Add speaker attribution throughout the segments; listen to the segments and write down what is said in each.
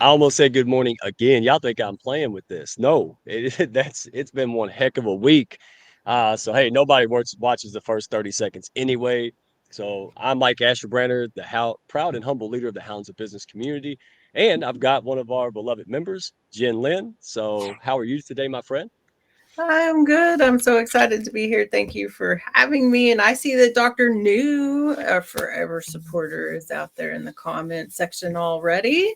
Speaker 1: I almost said good morning again. Y'all think I'm playing with this? No, it's been one heck of a week. So hey, nobody watches the first 30 seconds anyway. So I'm Mike Asherbrander, the proud and humble leader of the Hounds of Business community, and I've got one of our beloved members, Jen Lynn. So how are you today, my friend?
Speaker 2: I'm good. I'm so excited to be here. Thank you for having me. And I see that Dr. New, a forever supporter, is out there in the comment section already.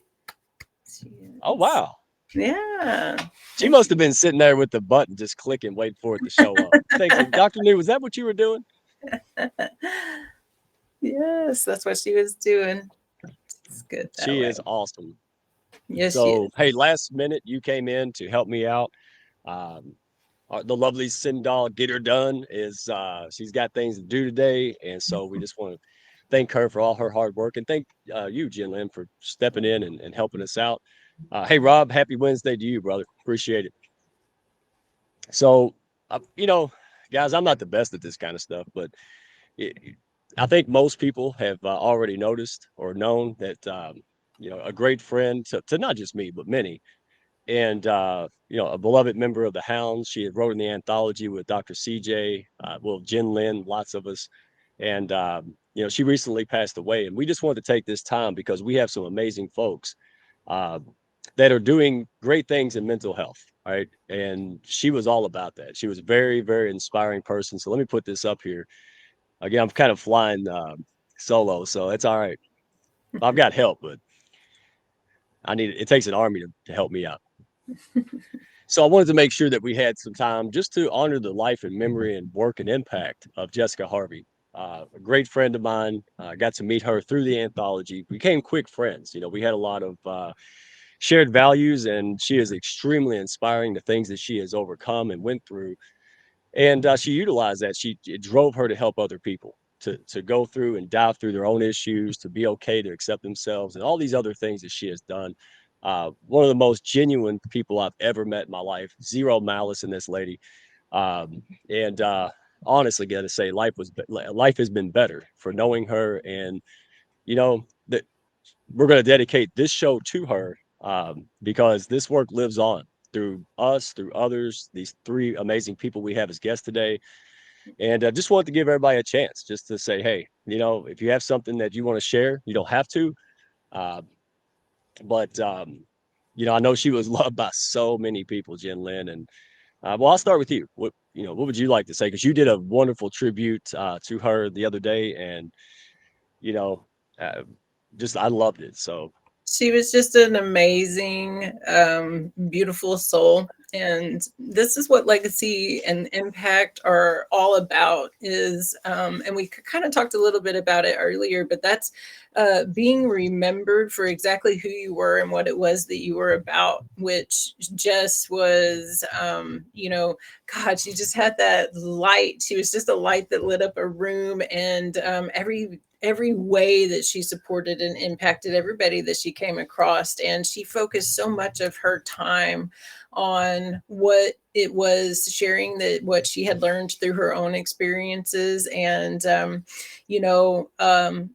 Speaker 2: She
Speaker 1: Oh
Speaker 2: is.
Speaker 1: wow,
Speaker 2: Yeah.
Speaker 1: she must have been sitting there with the button, just clicking, waiting for it to show up. Thanks, Doctor New. Was that what you were doing?
Speaker 2: Yes, that's what she was doing. It's good that
Speaker 1: She
Speaker 2: way.
Speaker 1: is awesome.
Speaker 2: Yes, she
Speaker 1: So,
Speaker 2: is.
Speaker 1: hey, last minute you came in to help me out. Um, the lovely Sindal Get Her Done is she's got things to do today, and so we just want to thank her for all her hard work and thank you, Jen Lynn, for stepping in and helping us out. Hey, Rob, happy Wednesday to you, brother. Appreciate it. So, you know, guys, I'm not the best at this kind of stuff, but it, I think most people have already noticed or known that a great friend to not just me but many, and a beloved member of the Hounds. She had wrote in the anthology with Dr. CJ, Jen Lynn, lots of us, and she recently passed away. And we just wanted to take this time because we have some amazing folks uh, that are doing great things in mental health. Right, and she was all about that. She was a very, very inspiring person. So let me put this up here again. I'm kind of flying solo, so it's all right. I've got help, but it takes an army to help me out. So I wanted to make sure that we had some time just to honor the life and memory and work and impact of Jessica Harvey. A great friend of mine. Got to meet her through the anthology. Became quick friends. We had a lot of shared values, and she is extremely inspiring. The things that she has overcome and went through, and she utilized that. It drove her to help other people to go through and dive through their own issues, to be okay, to accept themselves, and all these other things that she has done. One of the most genuine people I've ever met in my life. Zero malice in this lady, and honestly, got to say, life has been better for knowing her, and that we're going to dedicate this show to her because this work lives on through us, through others, these three amazing people we have as guests today. And I just wanted to give everybody a chance just to say, hey, if you have something that you want to share, you don't have to. Uh, but I know she was loved by so many people, Jen Lynn. And I'll start with you. What would you like to say? Because you did a wonderful tribute to her the other day, and you know, uh, just I loved it. So
Speaker 2: She was just an amazing, beautiful soul. And this is what legacy and impact are all about is, and we kind of talked a little bit about it earlier, but that's being remembered for exactly who you were and what it was that you were about, which just was, God, she just had that light. She was just a light that lit up a room, and every way that she supported and impacted everybody that she came across. And she focused so much of her time on what it was sharing that what she had learned through her own experiences. And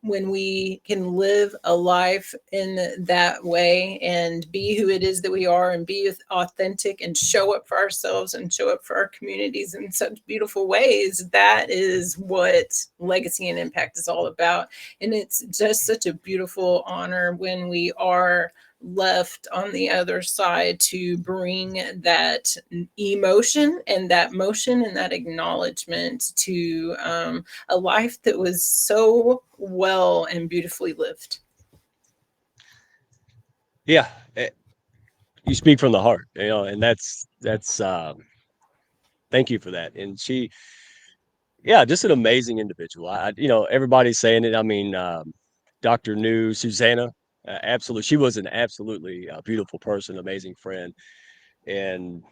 Speaker 2: when we can live a life in that way and be who it is that we are and be authentic and show up for ourselves and show up for our communities in such beautiful ways, that is what legacy and impact is all about. And it's just such a beautiful honor when we are left on the other side to bring that emotion and that motion and that acknowledgement to a life that was so well and beautifully lived.
Speaker 1: yeah, you speak from the heart, and that's thank you for that. And yeah, just an amazing individual. Everybody's saying it. I mean, Dr. New, Susanna, absolutely. She was an absolutely beautiful person, amazing friend. And,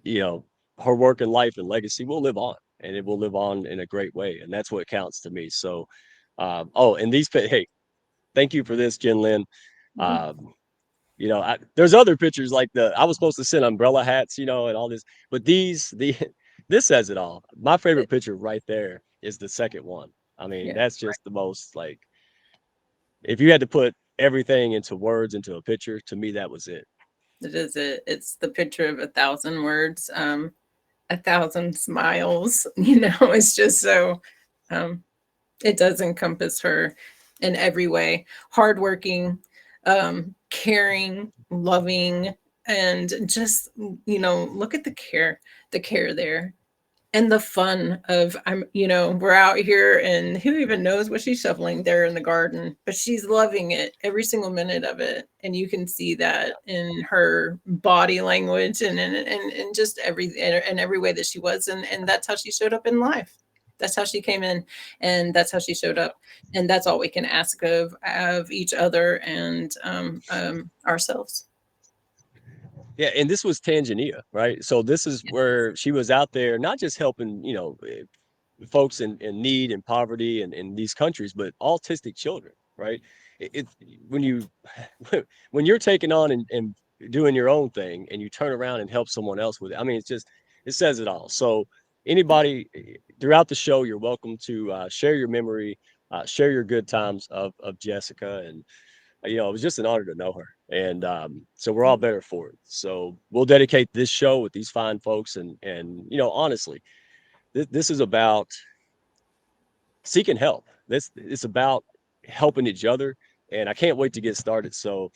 Speaker 1: you know, her work and life and legacy will live on, and it will live on in a great way. And that's what counts to me. So, and hey, thank you for this, Jen Lynn. Um, there's other pictures like I was supposed to send umbrella hats, and all this, but this says it all. My favorite picture right there is the second one. I mean,
Speaker 2: Yeah.
Speaker 1: that's just the most like if you had to put everything into words, into a picture, to me, that was it.
Speaker 2: It is it. It's the picture of 1,000 words, 1,000 smiles. It's just so um, it does encompass her in every way. Hardworking, caring, loving, and just look at the care there. And the fun of we're out here and who even knows what she's shoveling there in the garden, but she's loving it every single minute of it. And you can see that in her body language and just every way that she was. And that's how she showed up in life. That's how she came in, and that's how she showed up. And that's all we can ask of each other and ourselves.
Speaker 1: Yeah, and this was Tanzania, right? So this is where she was out there, not just helping, folks in need and poverty and in these countries, but autistic children, right? It when you when you're taking on and doing your own thing and you turn around and help someone else with it, I mean, it's just it says it all. So anybody throughout the show, you're welcome to share your memory, share your good times of Jessica, and it was just an honor to know her. And so we're all better for it. So we'll dedicate this show with these fine folks, and honestly, this is about seeking help. This it's about helping each other, and I can't wait to get started. So,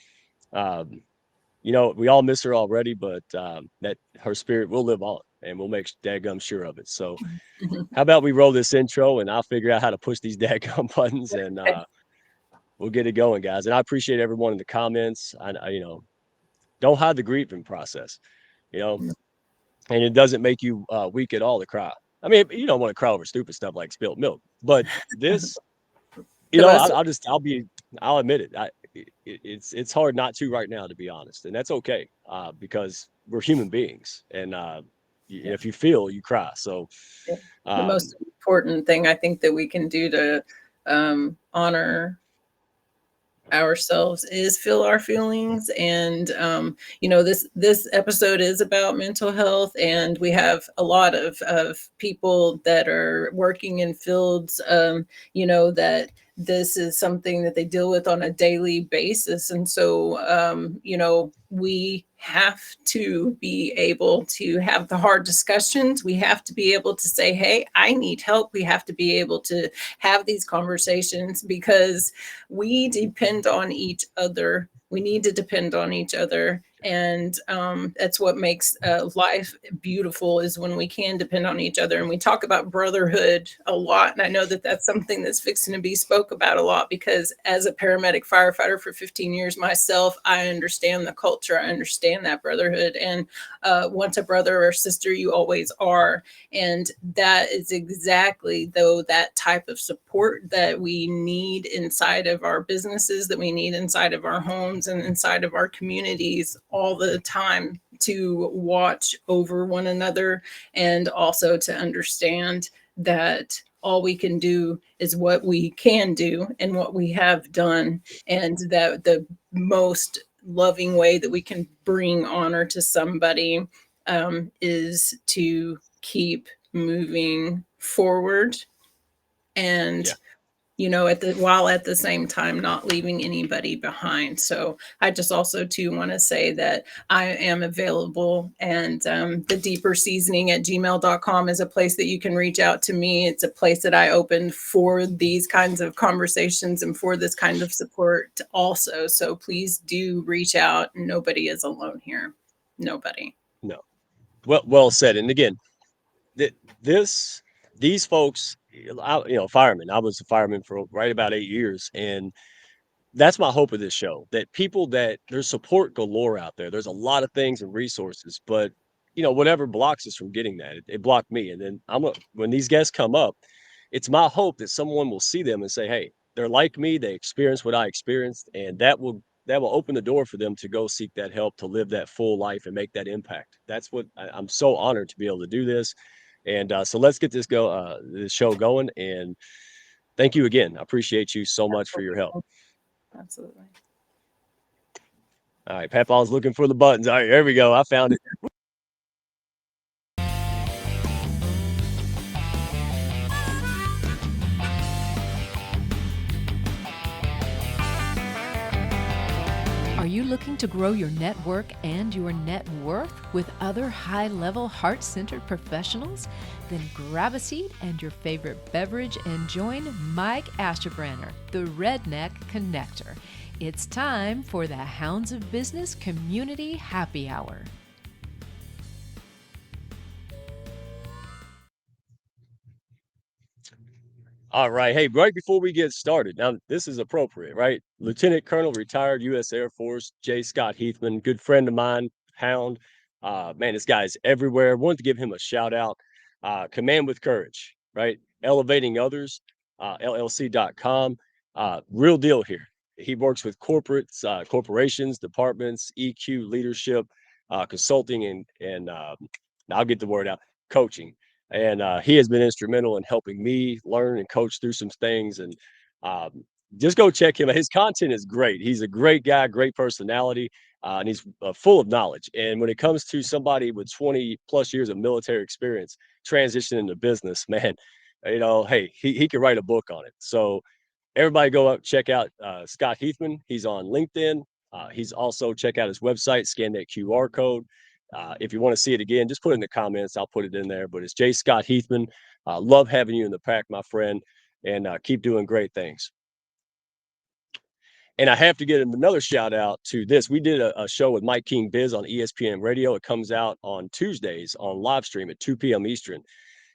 Speaker 1: um, we all miss her already, but that her spirit will live on, and we'll make dadgum sure of it. So, how about we roll this intro, and I'll figure out how to push these dadgum buttons, and we'll get it going, guys. And I appreciate everyone in the comments. Don't hide the grieving process, you know, and it doesn't make you weak at all to cry. I mean, you don't want to cry over stupid stuff like spilled milk, but this,
Speaker 2: The most
Speaker 1: I'll admit it. It's hard not to right now, to be honest, and that's okay because we're human beings, and if you feel, you cry. So,
Speaker 2: the
Speaker 1: um,
Speaker 2: most important thing I think that we can do to honor ourselves is feel our feelings. And this episode is about mental health, and we have a lot of people that are working in fields that this is something that they deal with on a daily basis. And so we have to be able to have the hard discussions. We have to be able to say, hey, I need help. We have to be able to have these conversations because we depend on each other. We need to depend on each other. And that's what makes life beautiful, is when we can depend on each other. And we talk about brotherhood a lot. And I know that that's something that's fixing to be spoke about a lot, because as a paramedic firefighter for 15 years myself, I understand the culture. I understand that brotherhood. And once a brother or sister, you always are. And that is exactly, though, that type of support that we need inside of our businesses, that we need inside of our homes and inside of our communities all the time, to watch over one another, and also to understand that all we can do is what we can do and what we have done, and that the most loving way that we can bring honor to somebody is to keep moving forward, and
Speaker 1: yeah,
Speaker 2: while at the same time not leaving anybody behind. So I just also too want to say that I am available, and the deeper seasoning at gmail.com is a place that you can reach out to me. It's a place that I opened for these kinds of conversations and for this kind of support also. So please do reach out. Nobody is alone here. Nobody.
Speaker 1: no, well said. And again, th- this these folks, firemen. I was a fireman for right about 8 years, and that's my hope of this show, that people, that there's support galore out there. There's a lot of things and resources, but whatever blocks us from getting that, it blocked me. And then when these guests come up, it's my hope that someone will see them and say, hey, they're like me, they experienced what I experienced, and that will open the door for them to go seek that help, to live that full life and make that impact. That's what I'm so honored to be able to do this. And so let's get this show going. And thank you again. I appreciate you so much for your help.
Speaker 2: Absolutely.
Speaker 1: All right, Papa's looking for the buttons. All right, there we go. I found it.
Speaker 3: Are you looking to grow your network and your net worth with other high-level, heart-centered professionals? Then grab a seat and your favorite beverage and join Mike Asherbranner, the Redneck Connector. It's time for the Hounds of Business Community Happy Hour.
Speaker 1: All right. Hey, right before we get started, now this is appropriate, right? Lieutenant Colonel, retired U.S. Air Force, J. Scott Heathman, good friend of mine, Hound. Man, this guy's everywhere. Wanted to give him a shout out. Command with Courage, right? Elevating Others, LLC.com. Real deal here. He works with corporates, corporations, departments, EQ, leadership, consulting, and I'll get the word out, coaching. And he has been instrumental in helping me learn and coach through some things. And um, just go check him out. His content is great. He's a great guy, great personality, and he's full of knowledge. And when it comes to somebody with 20 plus years of military experience transitioning into business, man, hey, he could write a book on it. So everybody go out, check out Scott Heathman. He's on LinkedIn. He's also check out his website, scan that QR code. If you want to see it again, just put it in the comments. I'll put it in there. But it's J. Scott Heathman. Love having you in the pack, my friend, and keep doing great things. And I have to get another shout out to this. We did a show with Mike King Biz on ESPN Radio. It comes out on Tuesdays on live stream at 2 p.m. Eastern.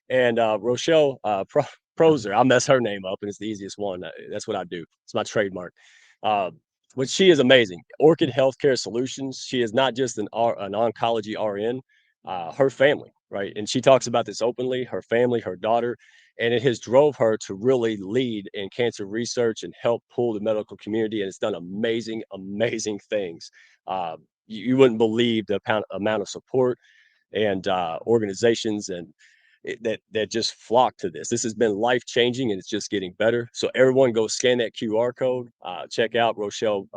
Speaker 1: And Rochelle Proser, I'll mess her name up, and it's the easiest one. That's what I do. It's my trademark. Uh, but she is amazing. Orchid Healthcare Solutions. She is not just an oncology RN. Her family, right? And she talks about this openly. Her family, her daughter, and it has drove her to really lead in cancer research and help pull the medical community. And it's done amazing, amazing things. You wouldn't believe the amount of support and organizations and that just flock to this. This has been life changing, and it's just getting better. So everyone, go scan that QR code. Check out Rochelle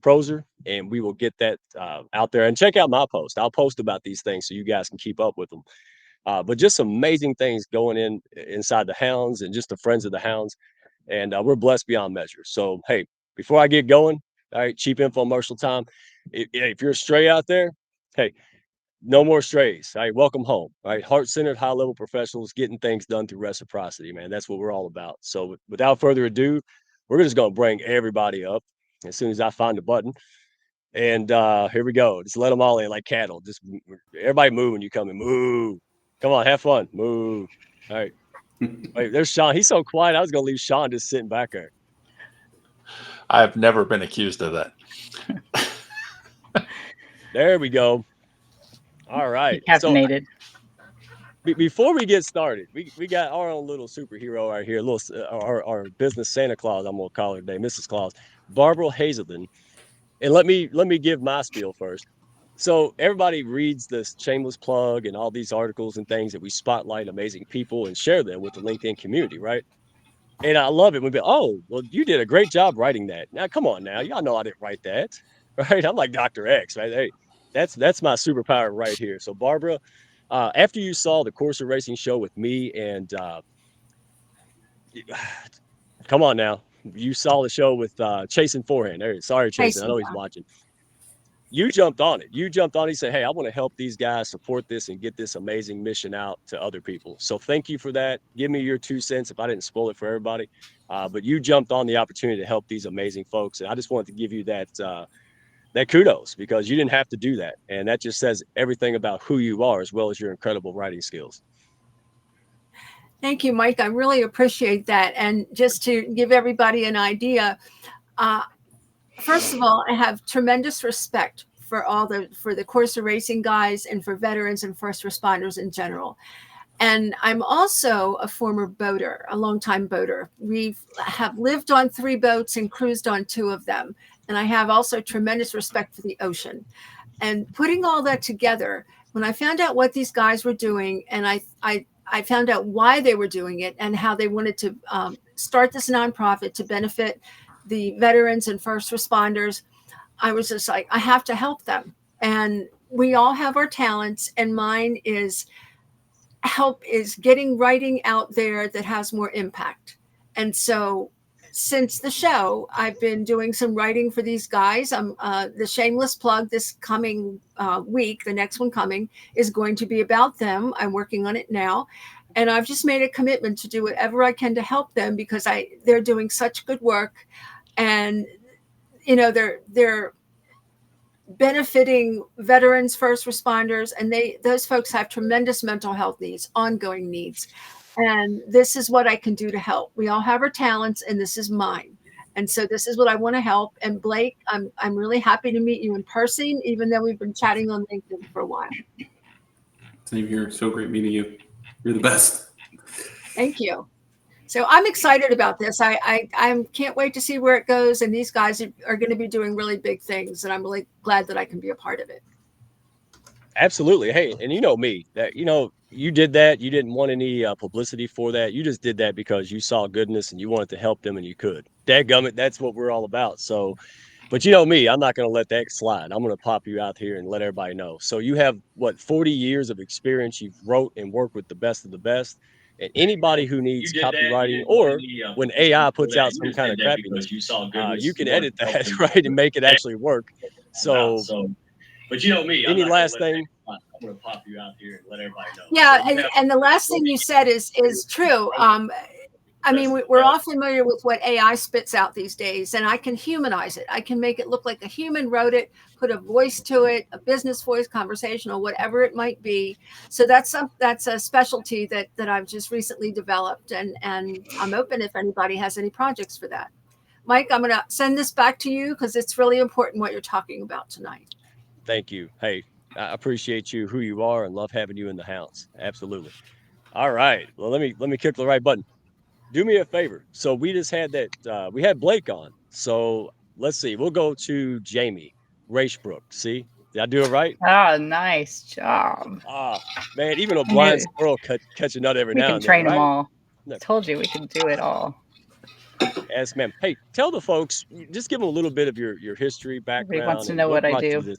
Speaker 1: Proser, and we will get that out there. And check out my post. I'll post about these things so you guys can keep up with them. But just amazing things going inside the Hounds and just the friends of the Hounds, and we're blessed beyond measure. So hey, before I get going, all right, cheap infomercial time. If you're a stray out there, hey, no more strays. All right, welcome home. All right, heart-centered, high-level professionals getting things done through reciprocity, man. That's what we're all about. So, without further ado, we're just gonna bring everybody up as soon as I find the button. And here we go. Just let them all in like cattle. Just everybody move when you come in. Move. Come on, have fun. Move. All right. Wait, there's Shawn. He's so quiet. I was gonna leave Shawn just sitting back there.
Speaker 4: I've never been accused of that.
Speaker 1: There we go. All right.
Speaker 5: Caffeinated.
Speaker 1: So before we get started, we got our own little superhero right here, our business Santa Claus. I'm gonna call her today, Mrs. Claus, Barbara Hazelden. And let me give my spiel first. So everybody reads this shameless plug and all these articles and things that we spotlight amazing people and share them with the LinkedIn community, right? And I love it when people, oh, well, you did a great job writing that. Now, come on now. Y'all know I didn't write that. Right. I'm like Dr. X, right? Hey, that's my superpower right here. So Barbara, after you saw the Corsa Racing show with me and come on now, you saw the show with Chasen Forehand. Sorry, Chasen. I know he's watching. You jumped on it. You jumped on it. You said, hey, I want to help these guys support this and get this amazing mission out to other people. So thank you for that. Give me your 2 cents if I didn't spoil it for everybody. But you jumped on the opportunity to help these amazing folks. And I just wanted to give you that kudos because you didn't have to do that. And that just says everything about who you are as well as your incredible writing skills.
Speaker 6: Thank you, Mike. I really appreciate that. And just to give everybody an idea, first of all, I have tremendous respect for the Corsa racing guys and for veterans and first responders in general. And I'm also a former boater, a longtime boater. We have lived on 3 boats and cruised on 2 of them. And I have also tremendous respect for the ocean. And putting all that together, when I found out what these guys were doing, and I found out why they were doing it and how they wanted to start this nonprofit to benefit the veterans and first responders, I was just like, I have to help them. And we all have our talents, and mine is getting writing out there that has more impact. And so since the show, I've been doing some writing for these guys. The shameless plug this coming week, the next one coming, is going to be about them. I'm working on it now. And I've just made a commitment to do whatever I can to help them because they're doing such good work. And, you know, they're benefiting veterans, first responders, and those folks have tremendous mental health needs, ongoing needs. And this is what I can do to help. We all have our talents, and this is mine. And so this is what I want to help. And Blake, I'm really happy to meet you in person, even though we've been chatting on LinkedIn for a while.
Speaker 5: Same here. So great meeting you. You're the best.
Speaker 6: Thank you. So I'm excited about this. I can't wait to see where it goes. And these guys are going to be doing really big things. And I'm really glad that I can be a part of it.
Speaker 1: Absolutely. Hey, and you know me, that, you know, you did that. You didn't want any publicity for that. You just did that because you saw goodness and you wanted to help them and you could. Dadgummit, that's what we're all about. So, but you know me, I'm not going to let that slide. I'm going to pop you out here and let everybody know. So you have, what, 40 years of experience. You've wrote and worked with the best of the best. And anybody who needs copywriting or when AI puts out some kind of crappiness, you can edit that, right, and make it actually work. So, but you know me, any last thing? I'm going to pop you out here and let everybody know.
Speaker 6: Yeah, and the last thing you said is true. I mean, we're all familiar with what AI spits out these days, and I can humanize it. I can make it look like a human wrote it, put a voice to it, a business voice, conversational, whatever it might be. So that's a specialty that I've just recently developed, and I'm open if anybody has any projects for that. Mike, I'm going to send this back to you because it's really important what you're talking about tonight.
Speaker 1: Thank you. Hey, I appreciate you, who you are, and love having you in the house. Absolutely. All right. Well, let me click the right button. Do me a favor. So we just had that. We had Blake on. So let's see. We'll go to Jami Raishbrook. See, did I do it right?
Speaker 7: Ah, nice job.
Speaker 1: Ah, man, even a blind squirrel catch a nut every now and then.
Speaker 7: We can train them
Speaker 1: right?
Speaker 7: all.
Speaker 1: No.
Speaker 7: Told you we could do it all.
Speaker 1: Yes, ma'am. Hey, tell the folks, just give them a little bit of your history, background.
Speaker 7: Everybody wants to know what I do.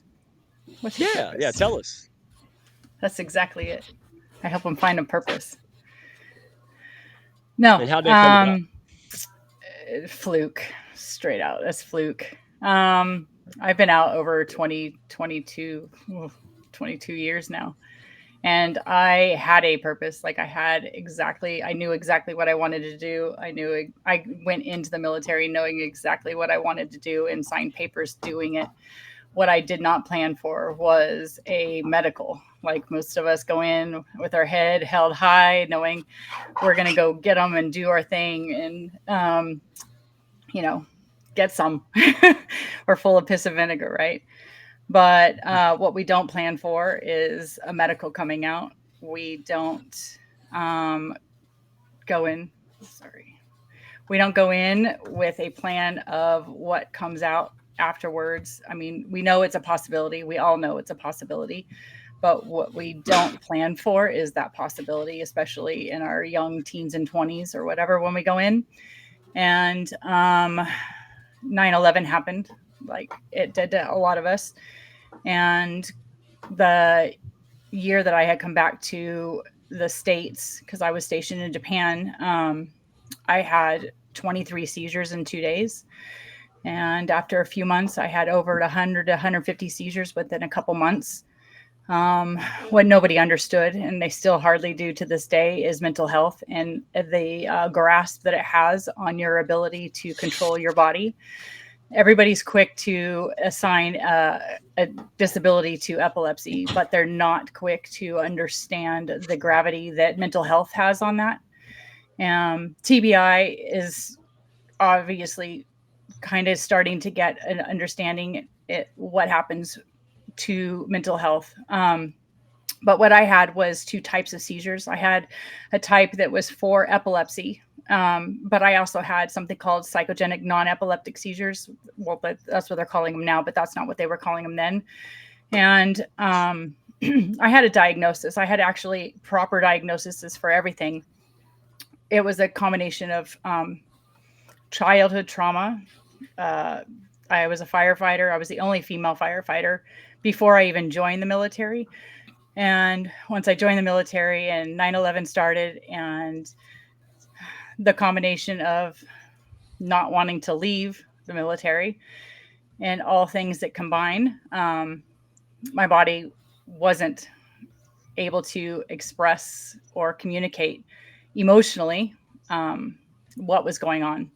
Speaker 1: Yeah, tell us.
Speaker 7: That's exactly it. I help them find a purpose. No,
Speaker 1: and how'd that come
Speaker 7: about? Fluke, straight out. That's fluke. I've been out over 22 years now. And I had a purpose. Like I knew exactly what I wanted to do. I went into the military knowing exactly what I wanted to do and signed papers doing it. What I did not plan for was a medical. Like most of us go in with our head held high, knowing we're going to go get them and do our thing and, get some. We're full of piss of vinegar, right? But what we don't plan for is a medical coming out. We don't go in. We don't go in with a plan of what comes out afterwards. I mean, we know it's a possibility. We all know it's a possibility. But what we don't plan for is that possibility, especially in our young teens and 20s or whatever when we go in. And 9/11 happened. Like it did to a lot of us. And the year that I had come back to the States, because I was stationed in Japan, I had 23 seizures in 2 days. And after a few months, I had over 100 to 150 seizures within a couple months. What nobody understood, and they still hardly do to this day, is mental health and the grasp that it has on your ability to control your body. Everybody's quick to assign a disability to epilepsy, but they're not quick to understand the gravity that mental health has on that. TBI is obviously kind of starting to get an understanding what happens to mental health. But what I had was two types of seizures. I had a type that was for epilepsy, but I also had something called psychogenic non-epileptic seizures. Well, but that's what they're calling them now, but that's not what they were calling them then. And I had a diagnosis. I had actually proper diagnoses for everything. It was a combination of childhood trauma. I was a firefighter. I was the only female firefighter before I even joined the military. And once I joined the military and 9/11 started, and the combination of not wanting to leave the military, and all things that combine, my body wasn't able to express or communicate emotionally what was going on.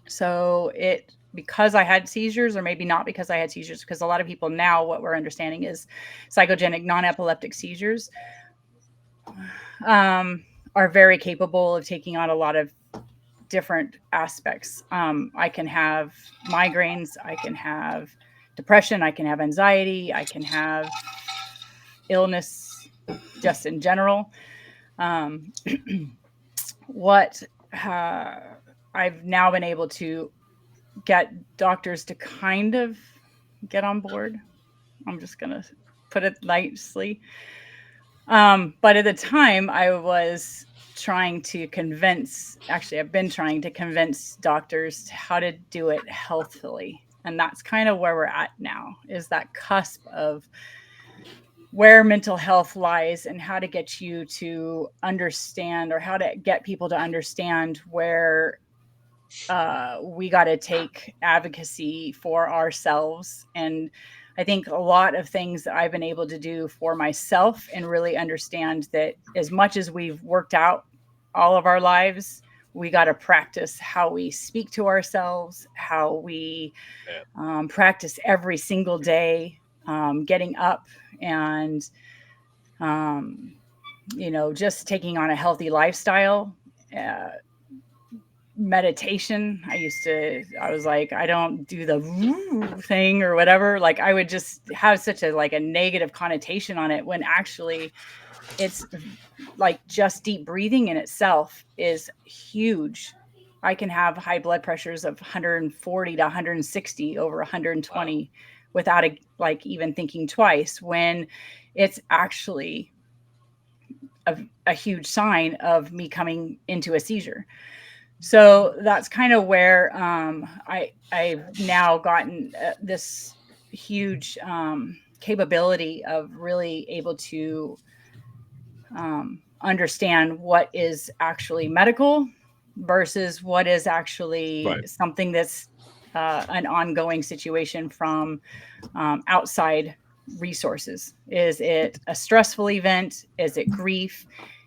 Speaker 7: So because I had seizures, or maybe not because I had seizures, because a lot of people now, what we're understanding is psychogenic non-epileptic seizures are very capable of taking on a lot of different aspects. I can have migraines, I can have depression, I can have anxiety, I can have illness just in general. What I've now been able to get doctors to kind of get on board. I'm just going to put it nicely. But at the time I was trying to I've been trying to convince doctors how to do it healthfully. And that's kind of where we're at now, is that cusp of where mental health lies and how to get you to understand, or how to get people to understand where we got to take advocacy for ourselves. And I think a lot of things that I've been able to do for myself, and really understand that as much as we've worked out all of our lives, we got to practice how we speak to ourselves, how we practice every single day, getting up and, just taking on a healthy lifestyle. Meditation. I was like, I don't do the thing or whatever. Like, I would just have such a negative connotation on it, when actually it's like just deep breathing in itself is huge. I can have high blood pressures of 140 to 160 over 120 without even thinking twice, when it's actually a huge sign of me coming into a seizure. So that's kind of where I've now gotten this huge capability of really able to understand what is actually medical versus what is actually something that's an ongoing situation from outside resources. Is it a stressful event? Is it grief?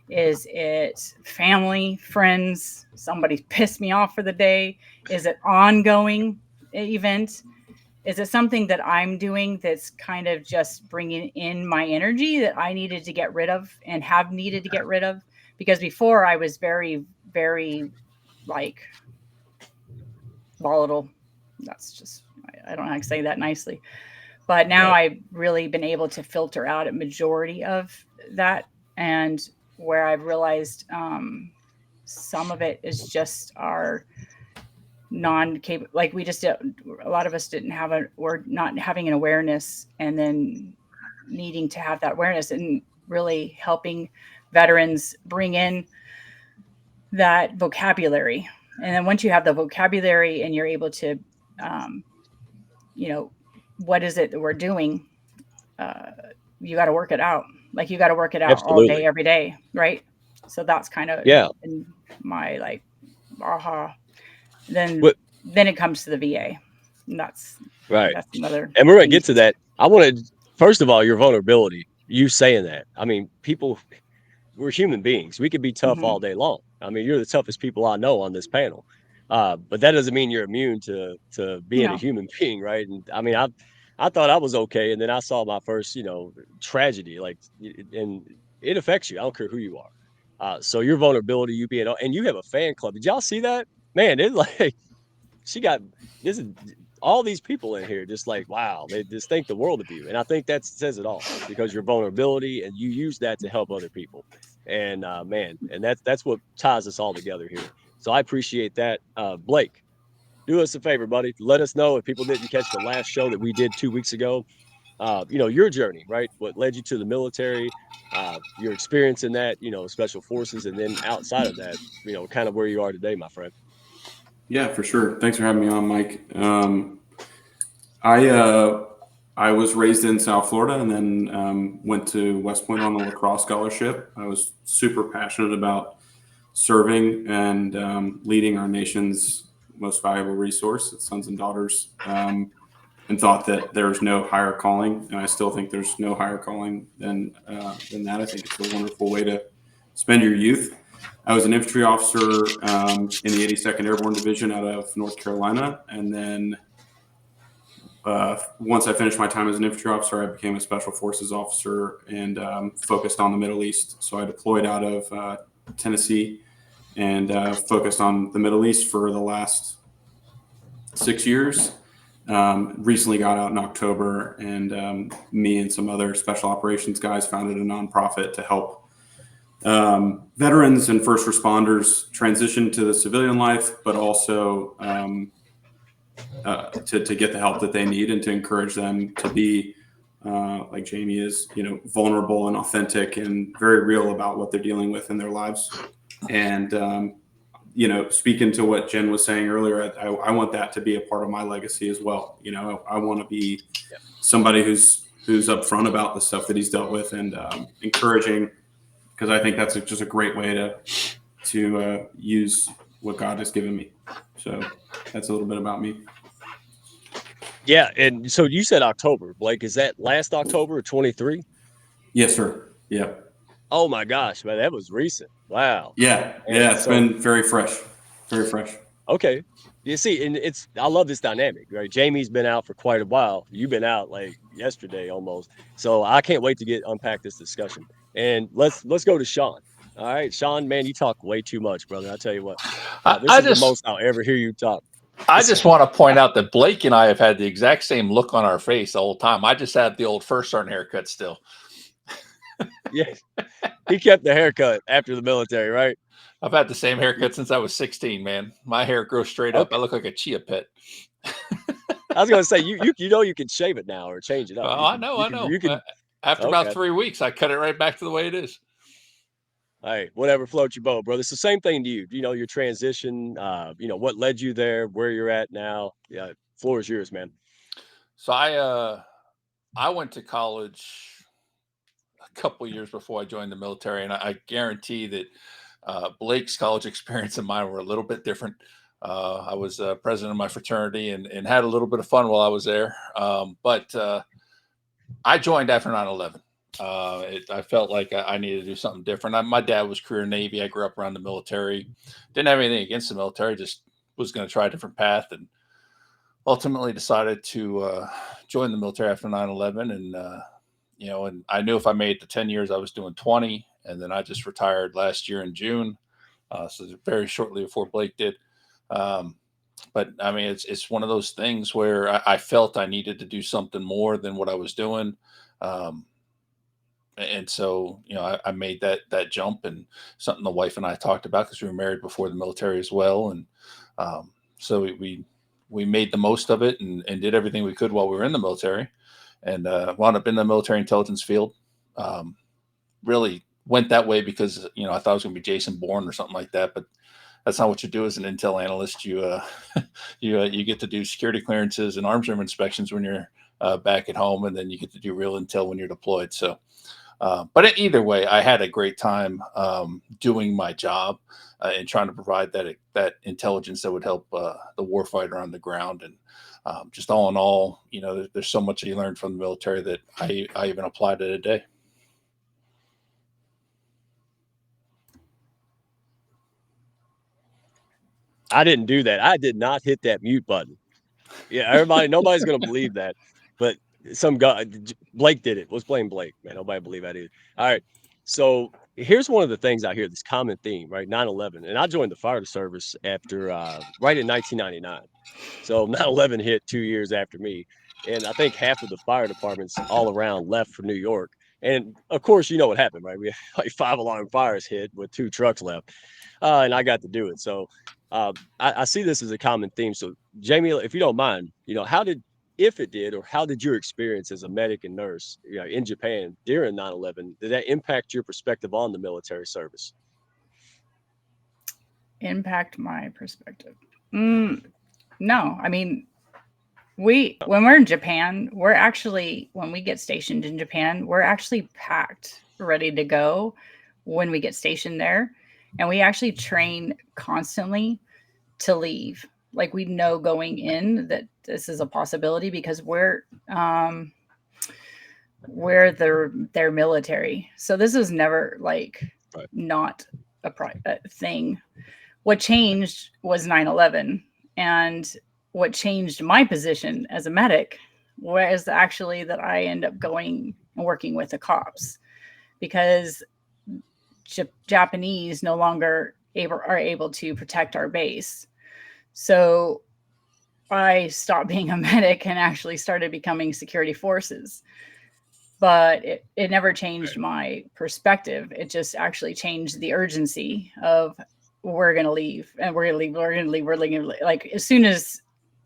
Speaker 7: Is it family, friends? Somebody pissed me off for the day? Is it ongoing event? Is it something that I'm doing that's kind of just bringing in my energy that I needed to get rid of and have needed to get rid of? Because before I was very, very volatile. That's just, I don't know how to say that nicely. But now I've really been able to filter out a majority of that. And where I've realized some of it is just our non-capable, we just, a lot of us didn't have or not having an awareness, and then needing to have that awareness and really helping veterans bring in that vocabulary. And then once you have the vocabulary and you're able to, what is it that we're doing? You got to work it out. You got to work it out all day, every day. Right. So that's kind of in my aha. Then it comes to the VA. And that's another.
Speaker 1: And we're going to get to that. I wanted, first of all, your vulnerability, you saying that. I mean, we're human beings. We could be tough all day long. I mean, you're the toughest people I know on this panel. But that doesn't mean you're immune to being a human being, right? And I mean, I thought I was okay, and then I saw my first, tragedy, and it affects you. I don't care who you are. So your vulnerability, you being, and you have a fan club. Did y'all see that? Man, it's this is all these people in here, just wow, they just think the world of you. And I think that says it all, because your vulnerability, and you use that to help other people. And man, and that's what ties us all together here. So I appreciate that. Blake, do us a favor, buddy. Let us know, if people didn't catch the last show that we did 2 weeks ago, your journey, right? What led you to the military, your experience in that, special forces, and then outside of that, kind of where you are today, my friend.
Speaker 5: Yeah, for sure. Thanks for having me on, Mike. I was raised in South Florida, and then went to West Point on a lacrosse scholarship. I was super passionate about serving and leading our nation's most valuable resource, its sons and daughters, and thought that there's no higher calling. And I still think there's no higher calling than that. I think it's a wonderful way to spend your youth. I was an infantry officer in the 82nd Airborne Division out of North Carolina. And then once I finished my time as an infantry officer, I became a special forces officer and focused on the Middle East. So I deployed out of Tennessee and focused on the Middle East for the last 6 years. Recently got out in October, and me and some other special operations guys founded a nonprofit to help veterans and first responders transition to the civilian life, but also to get the help that they need and to encourage them to be like Jami is, vulnerable and authentic and very real about what they're dealing with in their lives. And speaking to what Jen was saying earlier, I want that to be a part of my legacy as well. I want to be somebody who's upfront about the stuff that he's dealt with and encouraging, because I think that's just a great way to use what God has given me. So that's a little bit about me.
Speaker 1: Yeah, and so you said October, Blake. Is that last October, 23?
Speaker 5: Yes, sir. Yeah.
Speaker 1: Oh my gosh, man, that was recent. Wow.
Speaker 5: Yeah,
Speaker 1: And
Speaker 5: yeah, it's been very fresh, very fresh.
Speaker 1: Okay. You see, and I love this dynamic, right? Jami's been out for quite a while. You've been out like yesterday almost. So I can't wait to unpack this discussion. And let's go to Shawn. All right, Shawn, man, you talk way too much, brother. I'll tell you what. This is the most I'll ever hear you talk.
Speaker 4: I just want to point out that Blake and I have had the exact same look on our face the whole time. I just have the old first sergeant haircut still.
Speaker 1: Yeah, he kept the haircut after the military, right?
Speaker 4: I've had the same haircut since I was 16, man. My hair grows straight up. I look like a chia pet.
Speaker 1: I was going to say, you can shave it now or change it up.
Speaker 4: I know. You can, after about 3 weeks, I cut it right back to the way it is.
Speaker 1: All right, whatever floats your boat, brother. It's the same thing to you. Your transition, what led you there, where you're at now. Yeah, floor is yours, man.
Speaker 4: So I went to college a couple of years before I joined the military, and I guarantee that Blake's college experience and mine were a little bit different. I was president of my fraternity and had a little bit of fun while I was there. But I joined after 9/11. I felt like I needed to do something different. My dad was career Navy. I grew up around the military. Didn't have anything against the military, just was going to try a different path, and ultimately decided to join the military after 9/11. And, and I knew if I made it to 10 years, I was doing 20. And then I just retired last year in June. So very shortly before Blake did. But I mean, it's one of those things where I felt I needed to do something more than what I was doing. And so, I made that jump, and something the wife and I talked about because we were married before the military as well. And so we made the most of it and did everything we could while we were in the military, and wound up in the military intelligence field. Really went that way because, I thought I was going to be Jason Bourne or something like that, but that's not what you do as an intel analyst. You get to do security clearances and arms room inspections when you're back at home, and then you get to do real intel when you're deployed. So, but either way, I had a great time doing my job and trying to provide that intelligence that would help the warfighter on the ground. And just all in all, there's so much you learned from the military that I even apply to today.
Speaker 1: I didn't do that. I did not hit that mute button. Yeah, nobody's going to believe that. But some guy, Blake did it. Let's blame Blake, man. Nobody believe I did. All right. So here's one of the things I hear, this common theme, right? 9/11. And I joined the fire service after, right in 1999. So 9/11 hit 2 years after me. And I think half of the fire departments all around left for New York. And of course, you know what happened, right? We had like 5 alarm fires hit with 2 trucks left. And I got to do it. So I see this as a common theme. So Jami, if you don't mind, how did your experience as a medic and nurse in Japan during 9/11, did that impact your perspective on the military service?
Speaker 7: Impact my perspective? No, I mean, when we're in Japan, when we get stationed in Japan, we're actually packed, ready to go when we get stationed there. And we actually train constantly to leave. Like we know going in that this is a possibility because we're their military. So this was never like not a thing. What changed was 9/11, and what changed my position as a medic was actually that I end up going and working with the cops because Japanese no longer are able to protect our base. So I stopped being a medic and actually started becoming security forces. But it never changed my perspective. It just actually changed the urgency of we're going to leave and we're going to leave. Like as soon as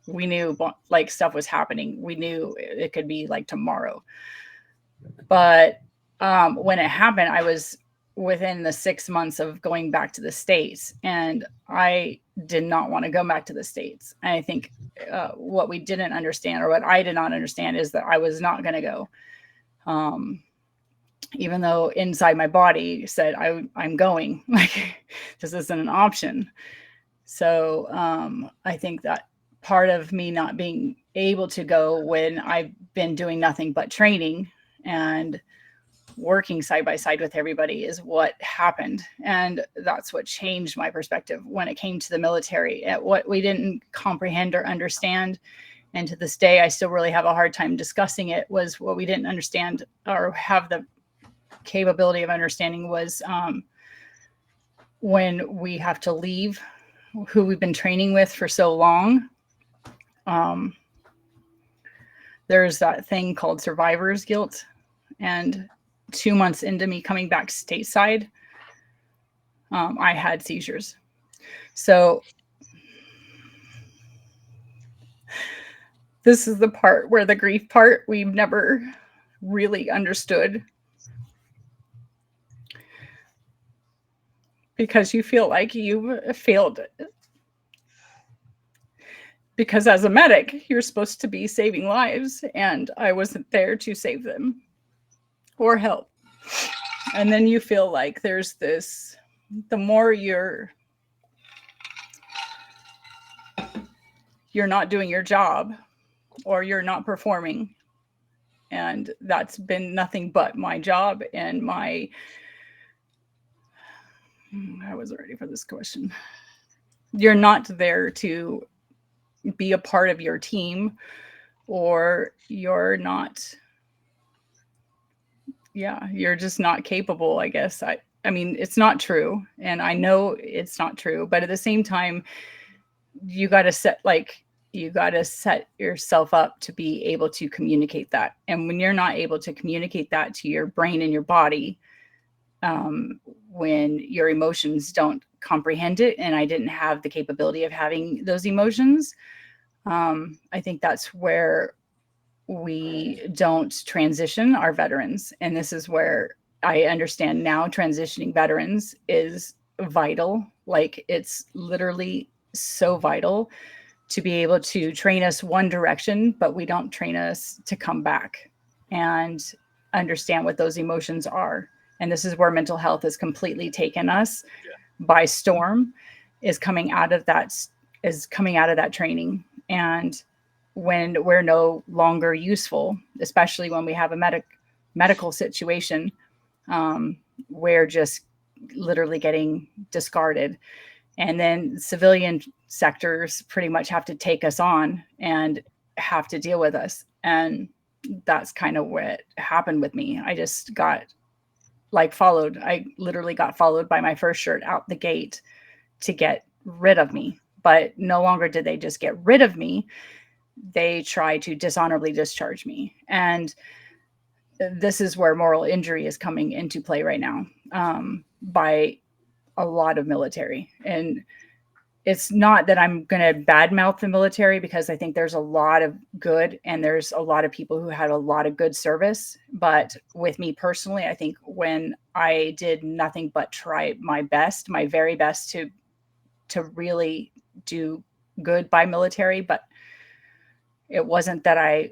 Speaker 7: we knew like stuff was happening, we knew it could be like tomorrow. But when it happened, I was within the 6 months of going back to the States, and I did not want to go back to the States. And I think what we didn't understand, or what I did not understand, is that I was not going to go. Even though inside my body said I'm going, like this isn't an option. So I think that part of me not being able to go when I've been doing nothing but training and working side by side with everybody is what happened. And that's what changed my perspective when it came to the military. At what we didn't comprehend or understand, and to this day I still really have a hard time discussing it, was what we didn't understand or have the capability of understanding was when we have to leave who we've been training with for so long. There's that thing called survivor's guilt, and 2 months into me coming back stateside, I had seizures. So this is the part where the grief part we've never really understood, because you feel like you failed it. Because as a medic, you're supposed to be saving lives, and I wasn't there to save them or help. And then you feel like there's this, the more you're not doing your job or you're not performing. And that's been nothing but my job and I wasn't ready for this question. You're not there to be a part of your team, or you're not, you're just not capable, I guess. I mean, it's not true. And I know it's not true, but at the same time, you got to set yourself up to be able to communicate that. And when you're not able to communicate that to your brain and your body, when your emotions don't comprehend it, and I didn't have the capability of having those emotions, I think that's where we don't transition our veterans. And this is where I understand now transitioning veterans is vital. Like it's literally so vital to be able to train us one direction, but we don't train us to come back and understand what those emotions are. And this is where mental health has completely taken us by storm, is coming out of that training. And when we're no longer useful, especially when we have a medical situation, we're just literally getting discarded. And then civilian sectors pretty much have to take us on and have to deal with us. And that's kind of what happened with me. I just got followed. I literally got followed by my first shirt out the gate to get rid of me. But no longer did they just get rid of me. They tried to dishonorably discharge me. And this is where moral injury is coming into play right now, by a lot of military. And it's not that I'm going to badmouth the military, because I think there's a lot of good and there's a lot of people who had a lot of good service. But with me personally, I think when I did nothing but try my best, my very best to really do good by military, but it wasn't that I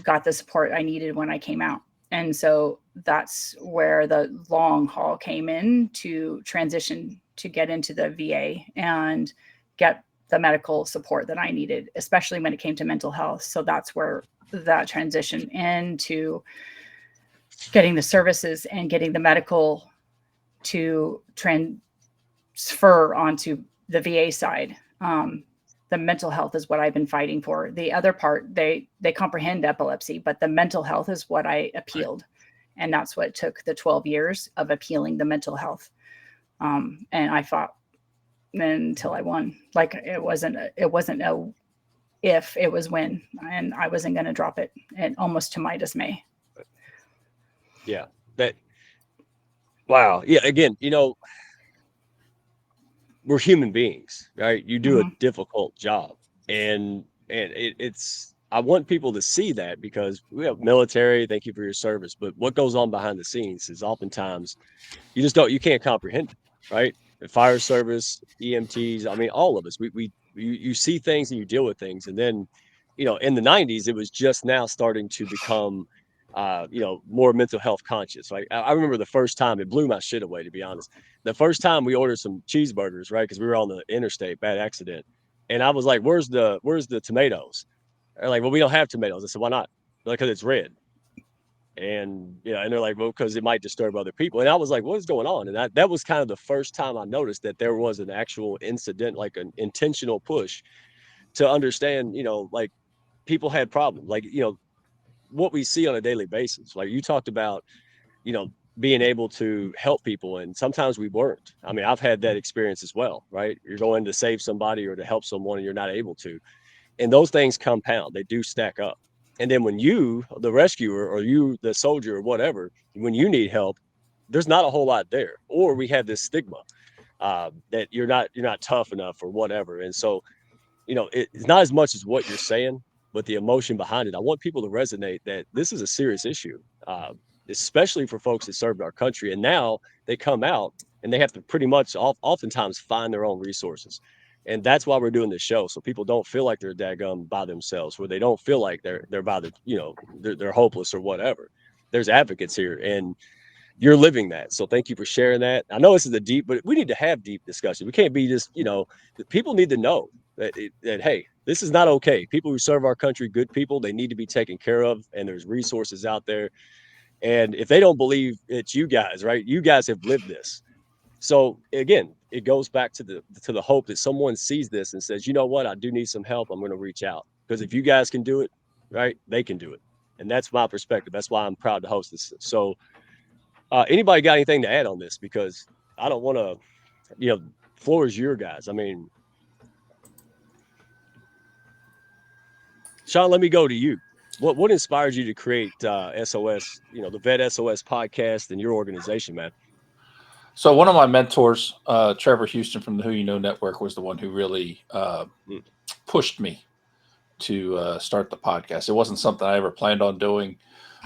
Speaker 7: got the support I needed when I came out. And so that's where the long haul came in to transition to get into the VA and get the medical support that I needed, especially when it came to mental health. So that's where that transition into getting the services and getting the medical to transfer onto the VA side. The mental health is what I've been fighting for. The other part, they comprehend epilepsy, but the mental health is what I appealed. Right. And that's what took the 12 years of appealing the mental health. And I fought until I won. Like it wasn't a if, it was when, and I wasn't going to drop it, and almost to my dismay.
Speaker 1: Yeah. Wow. Yeah. Again, we're human beings, right? You do a difficult job, and it's, I want people to see that, because we have military, thank you for your service, but what goes on behind the scenes is oftentimes you can't comprehend it, right? The fire service, EMTs, I mean, all of us, you see things and you deal with things. And then, in the 90s, it was just now starting to become, more mental health conscious. Like I remember the first time, it blew my shit away, to be honest. The first time we ordered some cheeseburgers, right? Because we were on the interstate, bad accident. And I was like, where's the tomatoes? They're like, well, we don't have tomatoes. I said, why not? Like, because it's red. And and they're like, well, because it might disturb other people. And I was like, what is going on? And that was kind of the first time I noticed that there was an actual incident, like an intentional push to understand, like people had problems, like, what we see on a daily basis. Like you talked about, being able to help people, and sometimes we weren't. I mean, I've had that experience as well, right? You're going to save somebody or to help someone and you're not able to. And those things compound, they do stack up. And then when you, the rescuer, or you, the soldier, or whatever, when you need help, there's not a whole lot there. Or we have this stigma that you're not tough enough or whatever. And so, it's not as much as what you're saying, but the emotion behind it. I want people to resonate that this is a serious issue, especially for folks that served our country. And now they come out and they have to pretty much oftentimes find their own resources. And that's why we're doing this show, so people don't feel like they're daggum by themselves, where they don't feel like they're by the, they're hopeless or whatever. There's advocates here, and you're living that. So thank you for sharing that. I know this is but we need to have deep discussion. We can't be just, people need to know that hey, this is not okay. People who serve our country, good people, they need to be taken care of, and there's resources out there. And if they don't believe, it's you guys, right? You guys have lived this. So again, it goes back to the hope that someone sees this and says, you know what, I do need some help. I'm going to reach out, because if you guys can do it, right, they can do it. And that's my perspective. That's why I'm proud to host this. So anybody got anything to add on this? Because I don't want to, floor is your guys. I mean, Shawn, let me go to you. What inspired you to create SOS, the Vet S.O.S podcast and your organization, man?
Speaker 4: So one of my mentors, Trevor Houston from the Who You Know Network, was the one who really pushed me to start the podcast. It wasn't something I ever planned on doing,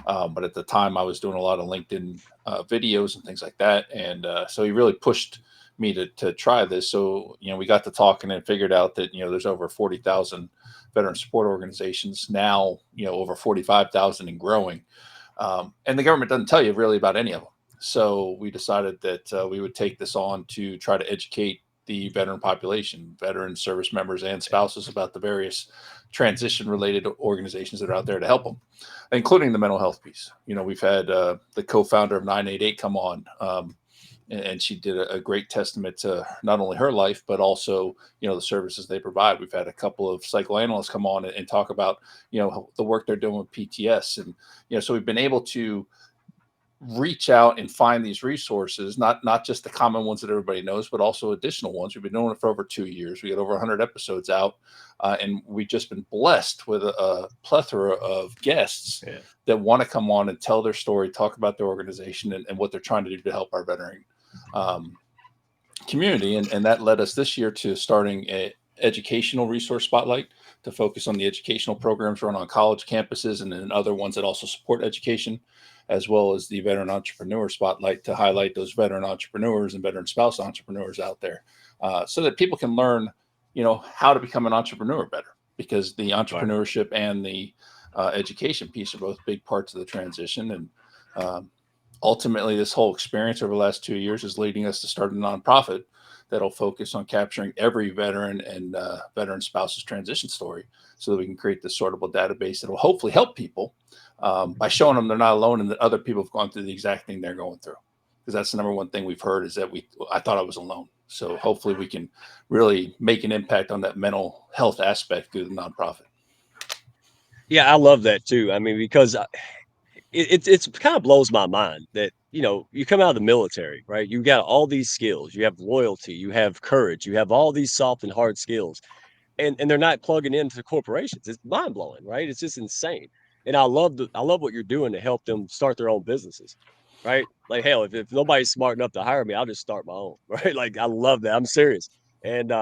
Speaker 4: but at the time I was doing a lot of LinkedIn videos and things like that. And so he really pushed me to try this. So, we got to talking and figured out that, there's over 40,000 veteran support organizations now, over 45,000 and growing. And the government doesn't tell you really about any of them. So we decided that we would take this on to try to educate the veteran population, veteran service members and spouses, about the various transition related organizations that are out there to help them, including the mental health piece. We've had the co-founder of 988 come on, and she did a great testament to not only her life, but also, the services they provide. We've had a couple of psychoanalysts come on and talk about, the work they're doing with PTS. And, so we've been able to reach out and find these resources, not just the common ones that everybody knows, but also additional ones. We've been doing it for over 2 years. We got over 100 episodes out, and we've just been blessed with a plethora of guests that want to come on and tell their story, talk about their organization and what they're trying to do to help our veteran community. And that led us this year to starting an educational resource spotlight to focus on the educational programs run on college campuses and then other ones that also support education, as well as the veteran entrepreneur spotlight to highlight those veteran entrepreneurs and veteran spouse entrepreneurs out there, so that people can learn, how to become an entrepreneur better, because the entrepreneurship and the education piece are both big parts of the transition. And ultimately, this whole experience over the last 2 years is leading us to start a nonprofit that'll focus on capturing every veteran and veteran spouse's transition story, so that we can create this sortable database that will hopefully help people by showing them they're not alone and that other people have gone through the exact thing they're going through. Because that's the number one thing we've heard, is that I thought I was alone. So hopefully we can really make an impact on that mental health aspect through the nonprofit.
Speaker 1: Yeah, I love that too. I mean, because it's kind of blows my mind that, you come out of the military, right? You got all these skills, you have loyalty, you have courage, you have all these soft and hard skills, and they're not plugging into corporations. It's mind blowing, right? It's just insane. And I love what you're doing to help them start their own businesses, right? Like, hell, if nobody's smart enough to hire me, I'll just start my own, right? Like, I love that. I'm serious. And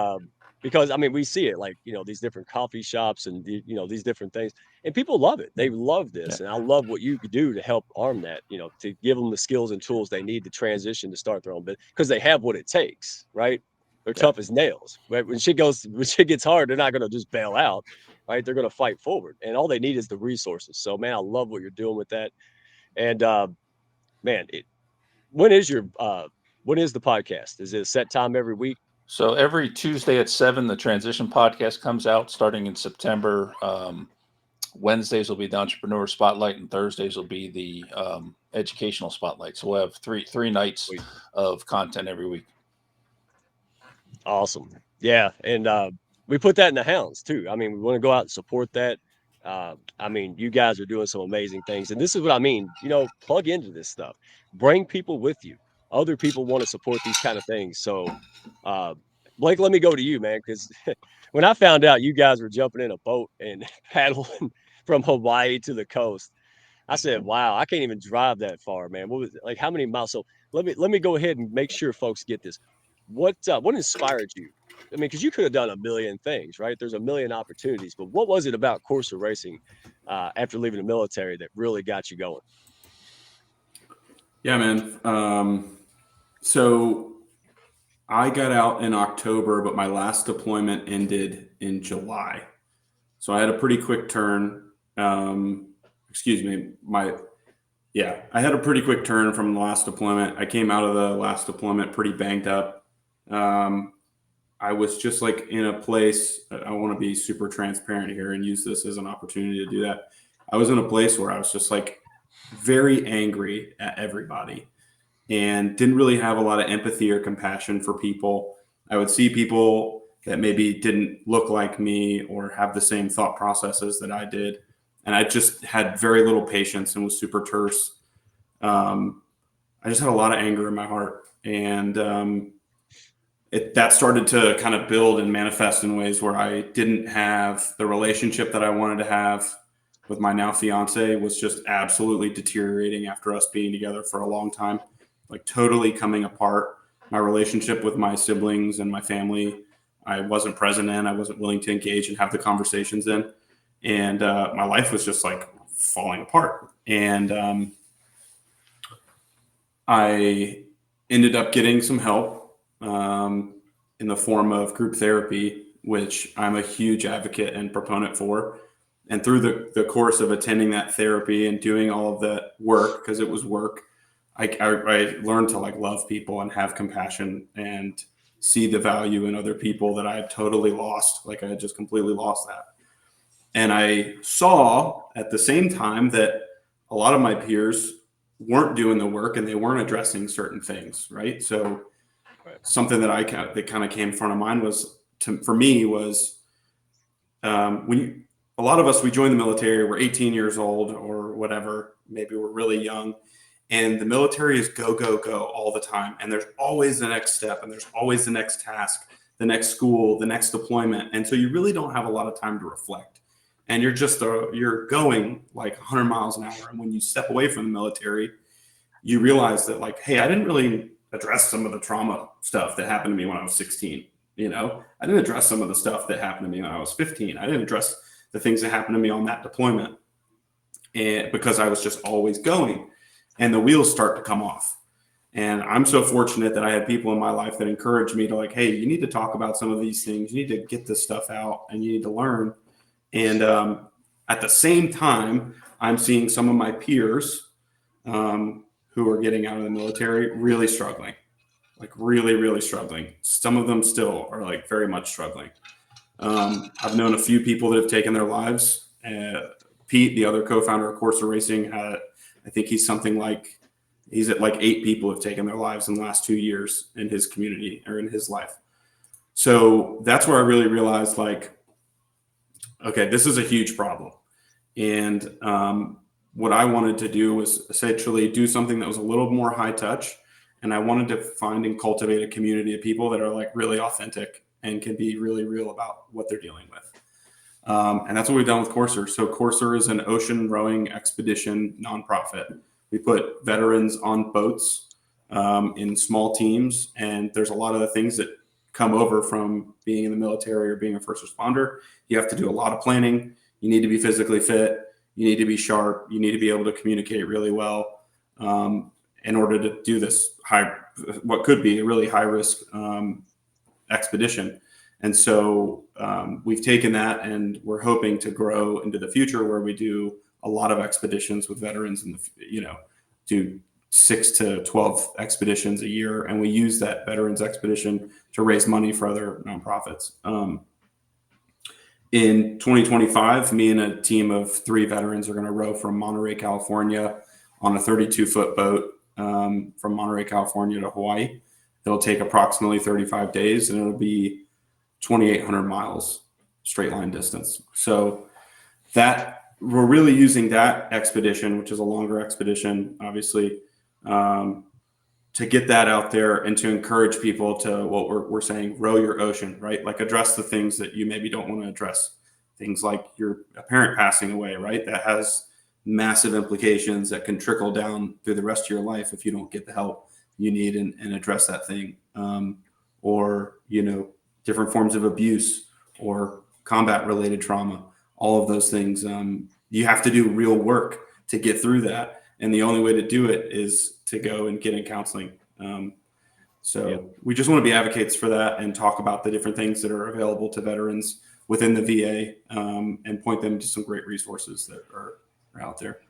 Speaker 1: because I mean, we see it, like, these different coffee shops and these different things, and people love it. They love this, and I love what you could do to help arm that, to give them the skills and tools they need to transition to start their own business, because they have what it takes, right? They're tough as nails. Right? When shit gets hard, they're not going to just bail out, right? They're going to fight forward, and all they need is the resources. So, man, I love what you're doing with that. And man, when is the podcast? Is it a set time every week?
Speaker 4: So every Tuesday at 7, the Transition Podcast comes out, starting in September. Wednesdays will be the Entrepreneur Spotlight, and Thursdays will be the Educational Spotlight. So we'll have three nights of content every week.
Speaker 1: Awesome. Yeah. And we put that in the Hounds too. I mean, we want to go out and support that. I mean, you guys are doing some amazing things. And this is what I mean, plug into this stuff, bring people with you. Other people want to support these kind of things. So, Blake, let me go to you, man, because when I found out you guys were jumping in a boat and paddling from Hawaii to the coast, I said, wow, I can't even drive that far, man. What was it? Like, how many miles? So let me go ahead and make sure folks get this. What inspired you? I mean, because you could have done a million things, right? There's a million opportunities, but what was it about Corsa racing after leaving the military that really got you going?
Speaker 5: Yeah, man. So I got out in October, but my last deployment ended in July. So I had a pretty quick turn. I had a pretty quick turn from the last deployment. I came out of the last deployment pretty banged up. I was just like in a place, I want to be super transparent here and use this as an opportunity to do that. I was in a place where I was just like very angry at everybody and didn't really have a lot of empathy or compassion for people. I would see people that maybe didn't look like me or have the same thought processes that I did. And I just had very little patience and was super terse. I just had a lot of anger in my heart. And that started to kind of build and manifest in ways where I didn't have the relationship that I wanted to have with my now fiance. Was just absolutely deteriorating after us being together for a long time, like totally coming apart. My relationship with my siblings and my family, I wasn't present in, I wasn't willing to engage and have the conversations in. And my life was just like falling apart. And I ended up getting some help in the form of group therapy, which I'm a huge advocate and proponent for. And through the course of attending that therapy and doing all of that work, because it was work, I learned to like love people and have compassion and see the value in other people that I had totally lost. Like I had just completely lost that. And I saw at the same time that a lot of my peers weren't doing the work and they weren't addressing certain things. Right. So something that kind of came in front of mind was for me was when a lot of us, we joined the military, we're 18 years old or whatever, maybe we're really young, and the military is go, go, go all the time. And there's always the next step and there's always the next task, the next school, the next deployment. And so you really don't have a lot of time to reflect. And you're going like 100 miles an hour. And when you step away from the military, you realize that like, hey, I didn't really address some of the trauma stuff that happened to me when I was 16. I didn't address some of the stuff that happened to me when I was 15. I didn't address the things that happened to me on that deployment, and because I was just always going, and the wheels start to come off. And I'm so fortunate that I had people in my life that encouraged me to like, hey, you need to talk about some of these things. You need to get this stuff out and you need to learn. And at the same time, I'm seeing some of my peers who are getting out of the military really struggling. like really, really struggling. Some of them still are like very much struggling. I've known a few people that have taken their lives. Pete, the other co-founder of Corsa Racing, I think he's at like 8 people have taken their lives in the last 2 years in his community or in his life. So that's where I really realized, like, okay, this is a huge problem. And what I wanted to do was essentially do something that was a little more high touch. And I wanted to find and cultivate a community of people that are like really authentic and can be really real about what they're dealing with. And that's what we've done with Corsair. So Corsair is an ocean rowing expedition nonprofit. We put veterans on boats in small teams. And there's a lot of the things that come over from being in the military or being a first responder. You have to do a lot of planning. You need to be physically fit. You need to be sharp. You need to be able to communicate really well in order to do this what could be a really high risk expedition. And so we've taken that and we're hoping to grow into the future where we do a lot of expeditions with veterans and, do 6 to 12 expeditions a year. And we use that veterans expedition to raise money for other nonprofits. In 2025, me and a team of 3 veterans are going to row from Monterey, California on a 32-foot boat from Monterey, California to Hawaii. It'll take approximately 35 days and it'll be 2,800 miles straight line distance. So that we're really using that expedition, which is a longer expedition, obviously, to get that out there and to encourage people to what we're saying, row your ocean, right? Like address the things that you maybe don't want to address. Things like a parent passing away, right? That has massive implications that can trickle down through the rest of your life if you don't get the help you need and address that thing. Or, different forms of abuse or combat related trauma, all of those things. You have to do real work to get through that. And the only way to do it is to go and get in counseling. We just want to be advocates for that and talk about the different things that are available to veterans within the VA and point them to some great resources that are out there.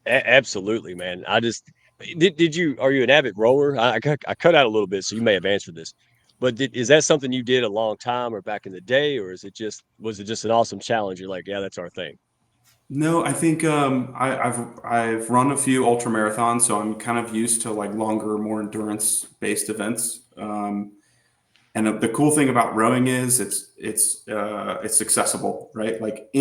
Speaker 1: Absolutely, man. Are you an avid rower? I cut out a little bit, so you may have answered this, but is that something you did a long time or back in the day, or was it just an awesome challenge? You're like, yeah, that's our thing.
Speaker 5: No, I think I've run a few ultra marathons, so I'm kind of used to like longer, more endurance based events. And the cool thing about rowing is it's accessible, right? Like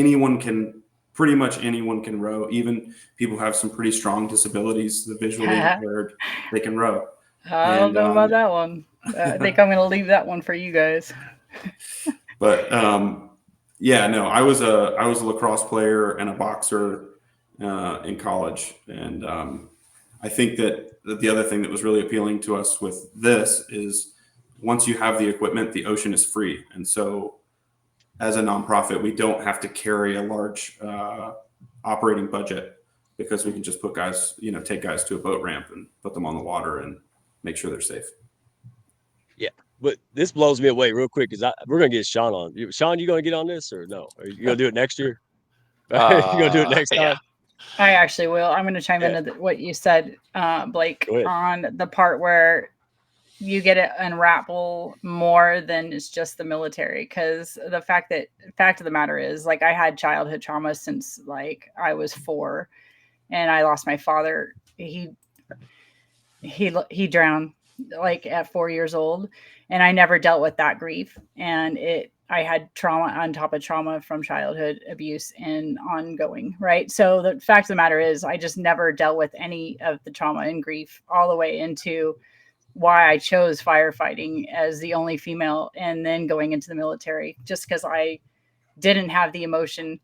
Speaker 5: pretty much anyone can row. Even people who have some pretty strong disabilities, the visually impaired, they can row.
Speaker 7: I don't know about that one. I think I'm going to leave that one for you guys.
Speaker 5: But yeah, no, I was a lacrosse player and a boxer in college, and I think that the other thing that was really appealing to us with this is once you have the equipment, the ocean is free, and so as a nonprofit, we don't have to carry a large operating budget because we can just put guys, take guys to a boat ramp and put them on the water and make sure they're safe.
Speaker 1: Yeah. But this blows me away real quick because we're going to get Shawn on. Shawn, you going to get on this or no? Are you going to do it next year? You going to do it next time?
Speaker 7: Yeah. I actually will. I'm going to chime into what you said, Blake, on the part where you get to unravel more than it's just the military. Because the fact of the matter is, like, I had childhood trauma since like I was 4, and I lost my father. He drowned like at 4 years old, and I never dealt with that grief. And I had trauma on top of trauma from childhood abuse and ongoing, right? So the fact of the matter is I just never dealt with any of the trauma and grief all the way into why I chose firefighting as the only female and then going into the military, just because I didn't have the emotion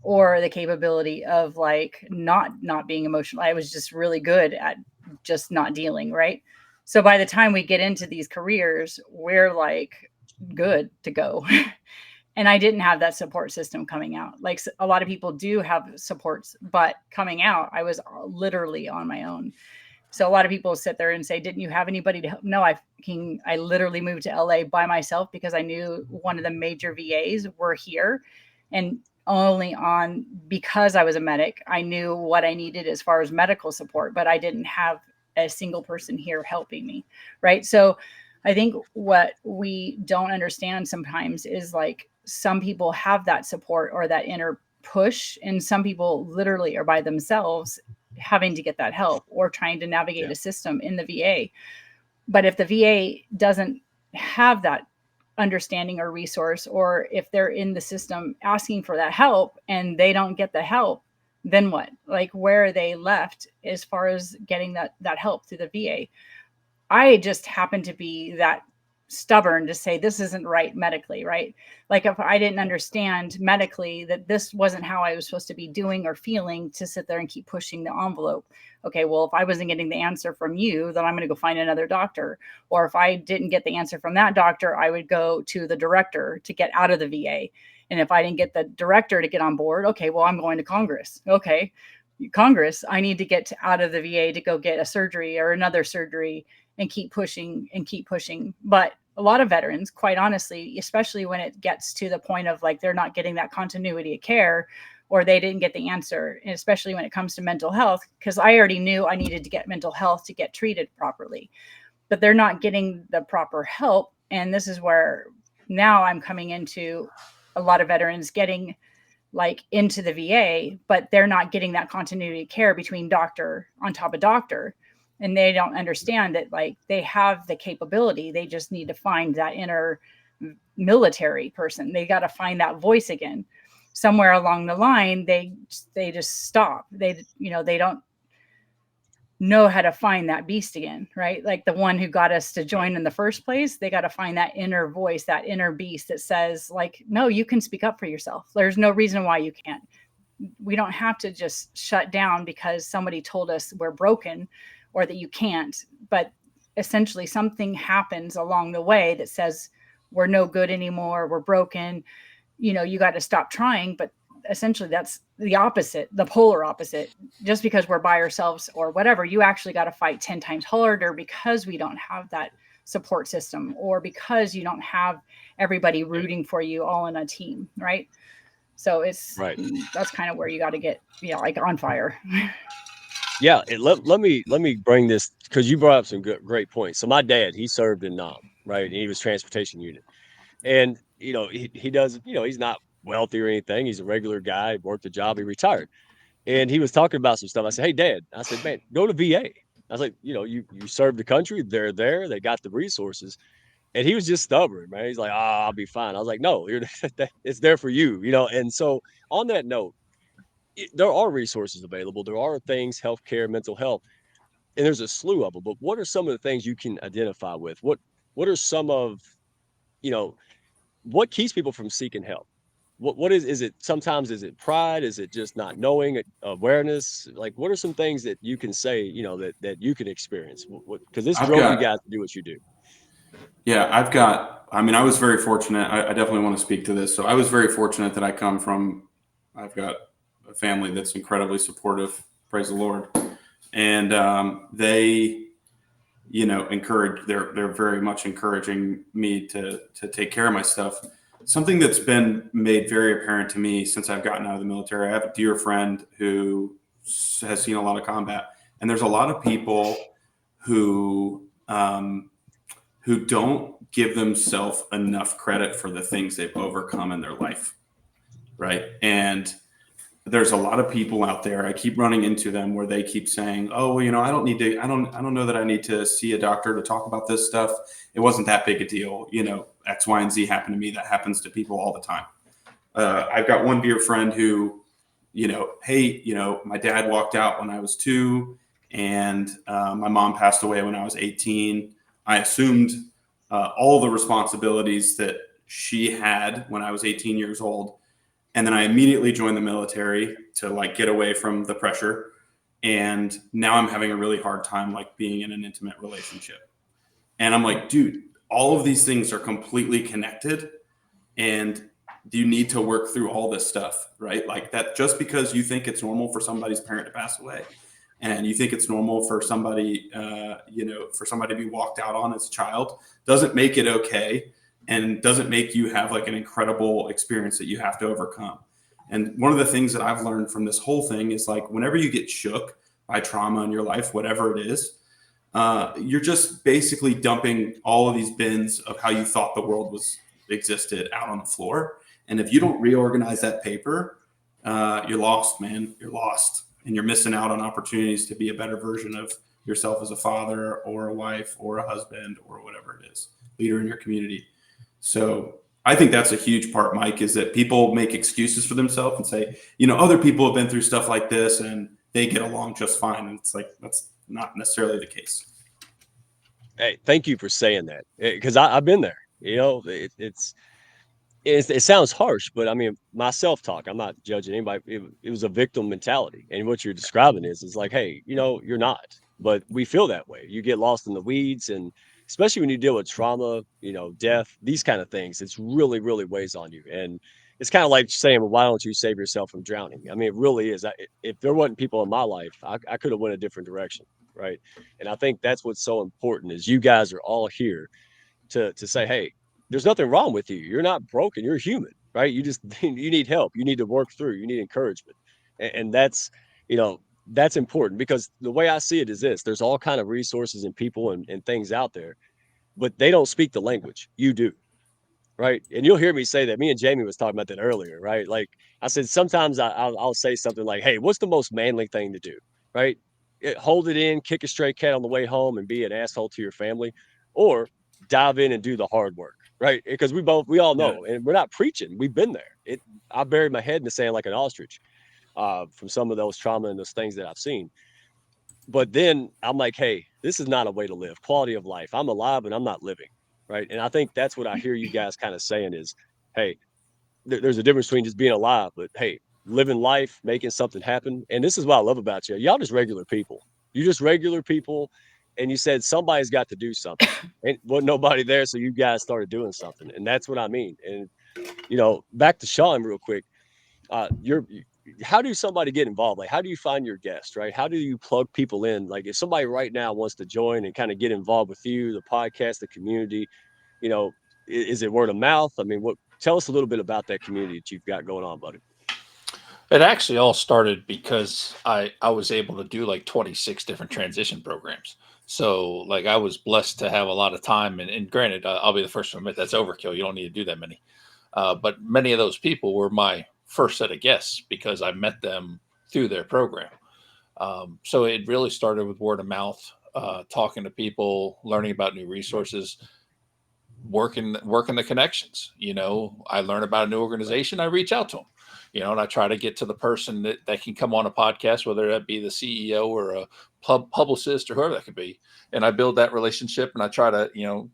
Speaker 7: or the capability of like not being emotional. I was just really good at just not dealing, right? So by the time we get into these careers, we're like good to go. And I didn't have that support system coming out. Like a lot of people do have supports, but coming out, I was literally on my own. So a lot of people sit there and say, didn't you have anybody to help? No, I literally moved to LA by myself because I knew one of the major VAs were here, and because I was a medic, I knew what I needed as far as medical support, but I didn't have a single person here helping me, right? So I think what we don't understand sometimes is like some people have that support or that inner push, and some people literally are by themselves having to get that help or trying to navigate a system in the VA. But if the VA doesn't have that understanding or resource, or if they're in the system asking for that help and they don't get the help, then what? Like, where are they left as far as getting that help through the VA? I just happen to be that stubborn to say this isn't right medically, right? Like if I didn't understand medically that this wasn't how I was supposed to be doing or feeling, to sit there and keep pushing the envelope. Okay, well, if I wasn't getting the answer from you, then I'm going to go find another doctor. Or if I didn't get the answer from that doctor, I would go to the director to get out of the VA. And if I didn't get the director to get on board, okay, well, I'm going to Congress. Okay, Congress, I need to get out of the VA to go get a surgery or another surgery, and keep pushing and keep pushing. But a lot of veterans, quite honestly, especially when it gets to the point of like they're not getting that continuity of care, or they didn't get the answer, and especially when it comes to mental health, because I already knew I needed to get mental health to get treated properly, but they're not getting the proper help. And this is where now I'm coming into a lot of veterans getting like into the VA, but they're not getting that continuity of care between doctor on top of doctor. And they don't understand that like they have the capability. They just need to find that inner military person. They got to find that voice again. Somewhere along the line, they just stop. They don't know how to find that beast again, right? Like the one who got us to join in the first place. They got to find that inner voice, that inner beast that says like, no, you can speak up for yourself. There's no reason why you can't. We don't have to just shut down because somebody told us we're broken or that you can't. But essentially something happens along the way that says we're no good anymore, we're broken, you got to stop trying. But essentially that's the opposite, the polar opposite. Just because we're by ourselves or whatever, you actually got to fight 10 times harder because we don't have that support system, or because you don't have everybody rooting for you all in a team, right? So that's kind of where you got to get, like on fire.
Speaker 1: Yeah, let me bring this, because you brought up some great points. So my dad, he served in Nam, right? And he was transportation unit, and he does, he's not wealthy or anything. He's a regular guy, worked a job, he retired, and he was talking about some stuff. I said, "Hey, Dad," I said, "Man, go to VA." I was like, you served the country. They're there. They got the resources. And he was just stubborn, man. He's like, I'll be fine. I was like, no, it's there for you, And so on that note, there are resources available. There are things, healthcare, mental health, and there's a slew of them. But what are some of the things you can identify with? What are some of, what keeps people from seeking help? What is it? Sometimes is it pride? Is it just not knowing, awareness? Like, what are some things that you can say, that you can experience? Because this drove you guys to do what you do.
Speaker 5: Yeah, I was very fortunate. I definitely want to speak to this. So I was very fortunate that I've got a family that's incredibly supportive, praise the Lord. And they, they're very much encouraging me to take care of my stuff. Something that's been made very apparent to me since I've gotten out of the military. I have a dear friend who has seen a lot of combat, and there's a lot of people who don't give themselves enough credit for the things they've overcome in their life, right? And there's a lot of people out there, I keep running into them, where they keep saying, "Oh, well, I don't know that I need to see a doctor to talk about this stuff. It wasn't that big a deal. X, Y, and Z happened to me. That happens to people all the time." I've got one dear friend who, hey, my dad walked out when I was 2, and my mom passed away when I was 18. I assumed all the responsibilities that she had when I was 18 years old. And then I immediately joined the military to get away from the pressure. And now I'm having a really hard time being in an intimate relationship. And I'm like, dude, all of these things are completely connected, and you need to work through all this stuff, right? Like that, just because you think it's normal for somebody's parent to pass away, and you think it's normal for somebody, to be walked out on as a child, doesn't make it okay, and doesn't make you have an incredible experience that you have to overcome. And one of the things that I've learned from this whole thing is whenever you get shook by trauma in your life, whatever it is, you're just basically dumping all of these bins of how you thought the world existed out on the floor. And if you don't reorganize that paper, you're lost, man. You're lost, and you're missing out on opportunities to be a better version of yourself as a father or a wife or a husband or whatever it is, leader in your community. So I think that's a huge part, Mike, is that people make excuses for themselves and say, other people have been through stuff like this and they get along just fine. And it's like, that's not necessarily the case.
Speaker 1: Hey, thank you for saying that, because I've been there. It sounds harsh, but I mean, my self-talk, I'm not judging anybody. It was a victim mentality. And what you're describing is like, hey, you're not, but we feel that way. You get lost in the weeds, and especially when you deal with trauma, death, these kind of things, it's really, really weighs on you. And it's kind of like saying, well, why don't you save yourself from drowning? I mean, it really is. If there wasn't people in my life, I could have went a different direction. Right. And I think that's what's so important is you guys are all here to say, hey, there's nothing wrong with you. You're not broken. You're human, right? You just you need help. You need to work through. You need encouragement, and that's important, because the way I see it is this: there's all kind of resources and people and things out there, but they don't speak the language. You do, right? And you'll hear me say that. Me and Jamie was talking about that earlier, right? Like I said, sometimes I'll say something like, hey, what's the most manly thing to do, right? Hold it in, kick a stray cat on the way home, and be an asshole to your family, or dive in and do the hard work, right? Because we all know, and we're not preaching. We've been there. I buried my head in the sand like an ostrich from some of those trauma and those things that I've seen. But then I'm like, hey, this is not a way to live. Quality of life. I'm alive and I'm not living, right? And I think that's what I hear you guys kind of saying is, hey, there's a difference between just being alive, but hey, living life, making something happen. And this is what I love about you. Y'all just regular people. You just regular people. And you said somebody's got to do something. And wasn't nobody there, so you guys started doing something. And that's what I mean. And back to Shawn real quick. How do somebody get involved? Like, how do you find your guests, right? How do you plug people in? Like, if somebody right now wants to join and kind of get involved with you, the podcast, the community, you know, is it word of mouth? I mean, tell us a little bit about that community that you've got going on, buddy.
Speaker 4: It actually all started because I was able to do like 26 different transition programs. So like I was blessed to have a lot of time, and granted, I'll be the first to admit that's overkill. You don't need to do that many. But many of those people were my first set of guests because I met them through their program. So it really started with word of mouth, talking to people, learning about new resources, working the connections. I learn about a new organization, I reach out to them. And I try to get to the person that can come on a podcast, whether that be the CEO or a publicist or whoever that could be. And I build that relationship, and I try to,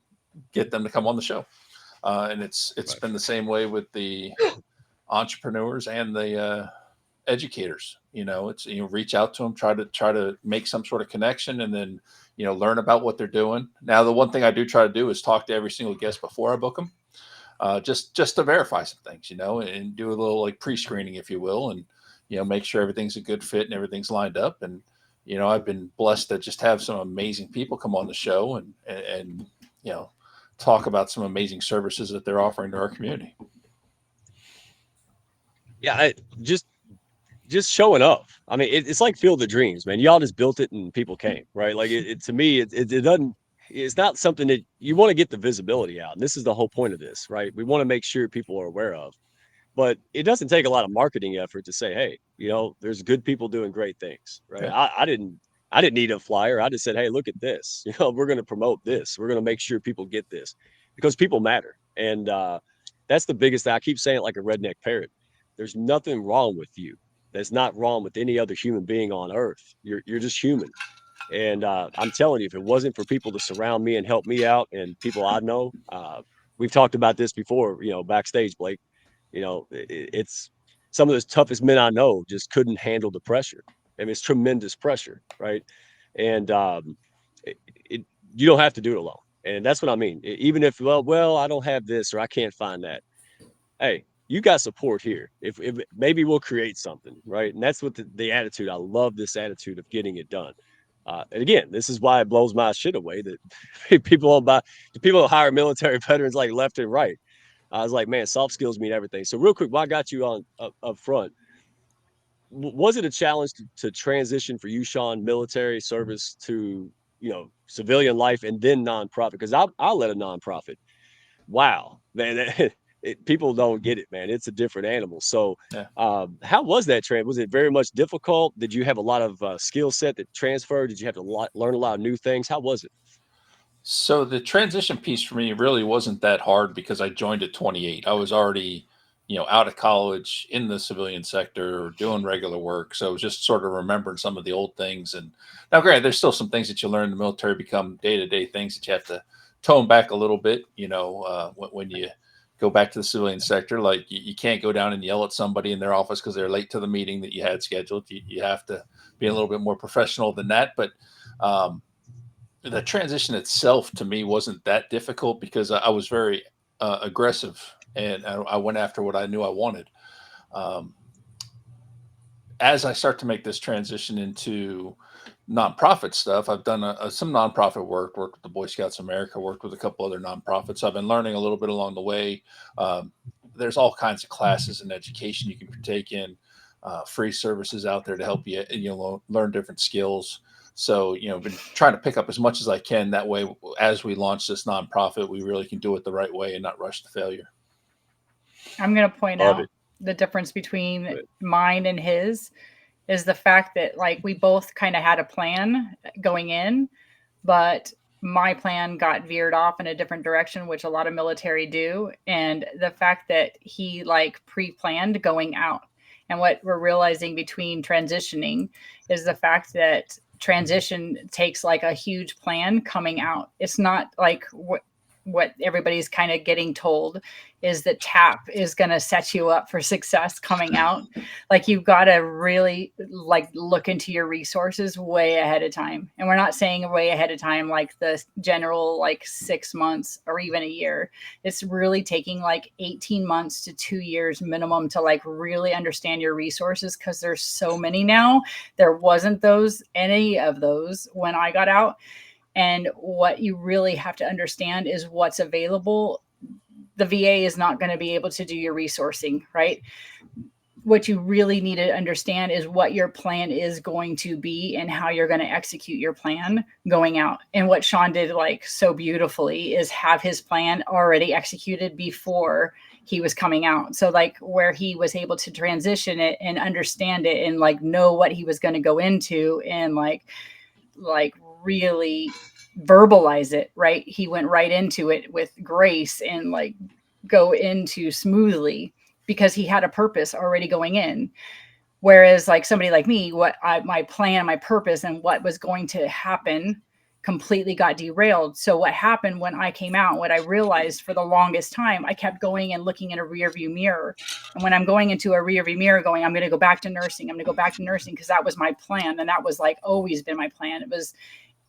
Speaker 4: get them to come on the show. And it's right. Been the same way with the entrepreneurs and the educators. It's, reach out to them, try to make some sort of connection, and then, learn about what they're doing. Now, the one thing I do try to do is talk to every single guest before I book them. Just to verify some things, and do a little like pre-screening, if you will, and, make sure everything's a good fit and everything's lined up. And, I've been blessed to just have some amazing people come on the show and talk about some amazing services that they're offering to our community.
Speaker 1: Yeah. Just showing up. I mean, it's like Field of Dreams, man. Y'all just built it and people came, right? Like to me, it doesn't, it's not something that you want to get the visibility out. And this is the whole point of this, right? We want to make sure people are aware of, but it doesn't take a lot of marketing effort to say, hey, there's good people doing great things, right? Yeah. I didn't need a flyer. I just said, hey, look at this. We're going to promote this. We're going to make sure people get this because people matter. And that's the biggest thing. I keep saying it like a redneck parrot. There's nothing wrong with you. That's not wrong with any other human being on earth. You're just human. And I'm telling you, if it wasn't for people to surround me and help me out, and people I know, we've talked about this before, backstage, Blake, it's some of the toughest men I know just couldn't handle the pressure. I mean, it's tremendous pressure, right? And you don't have to do it alone. And that's what I mean. Even if, well, I don't have this or I can't find that. Hey, you got support here. If maybe we'll create something, right? And that's what the attitude. I love this attitude of getting it done. And again, this is why it blows my shit away that people hire military veterans like left and right. I was like, man, soft skills mean everything. So real quick, while I got you on up front, was it a challenge to transition for you, Shawn, military service to civilian life and then nonprofit, because I led a nonprofit. Wow, man, people don't get it, man. It's a different animal. So,
Speaker 4: Yeah.
Speaker 1: how was that trend? Was it very much difficult? Did you have a lot of skill set that transferred? Did you have to learn a lot of new things? How was it?
Speaker 4: So the transition piece for me really wasn't that hard because I joined at 28. I was already, out of college in the civilian sector doing regular work. So it was just sort of remembering some of the old things. And now, granted, there's still some things that you learn in the military become day-to-day things that you have to tone back a little bit, when you go back to the civilian sector. Like you can't go down and yell at somebody in their office because they're late to the meeting that you had scheduled. You have to be a little bit more professional than that. But the transition itself to me wasn't that difficult because I was very aggressive, and I went after what I knew I wanted. Um, as I start to make this transition into nonprofit stuff, I've done some nonprofit worked with the Boy Scouts of America, worked with a couple other nonprofits. I've been learning a little bit along the way. There's all kinds of classes and education you can partake in, free services out there to help you, learn different skills. So, been trying to pick up as much as I can. That way, as we launch this nonprofit, we really can do it the right way and not rush to failure.
Speaker 7: I'm going to point
Speaker 1: Love
Speaker 7: out
Speaker 1: it.
Speaker 7: the difference between mine and his is the fact that like we both kind of had a plan going in, but my plan got veered off in a different direction, which a lot of military do. And the fact that he like pre-planned going out, and what we're realizing between transitioning is the fact that transition takes like a huge plan coming out. It's not like what everybody's kind of getting told is that TAP is going to set you up for success coming out. Like you've got to really like look into your resources way ahead of time. And we're not saying way ahead of time, like the general, like 6 months or even a year. It's really taking like 18 months to 2 years minimum to like really understand your resources. Cause there's so many now. There wasn't any of those when I got out. And what you really have to understand is what's available. The VA is not going to be able to do your resourcing, right? What you really need to understand is what your plan is going to be and how you're going to execute your plan going out. And what Shawn did like so beautifully is have his plan already executed before he was coming out. So like where he was able to transition it and understand it and like know what he was going to go into and like really verbalize it, right? He went right into it with grace and like go into smoothly because he had a purpose already going in. Whereas like somebody like me, my plan, my purpose and what was going to happen completely got derailed. So what happened when I came out, what I realized for the longest time, I kept going and looking in a rear view mirror. And when I'm going into a rear view mirror going, I'm going to go back to nursing. I'm going to go back to nursing because that was my plan. And that was like always been my plan. It was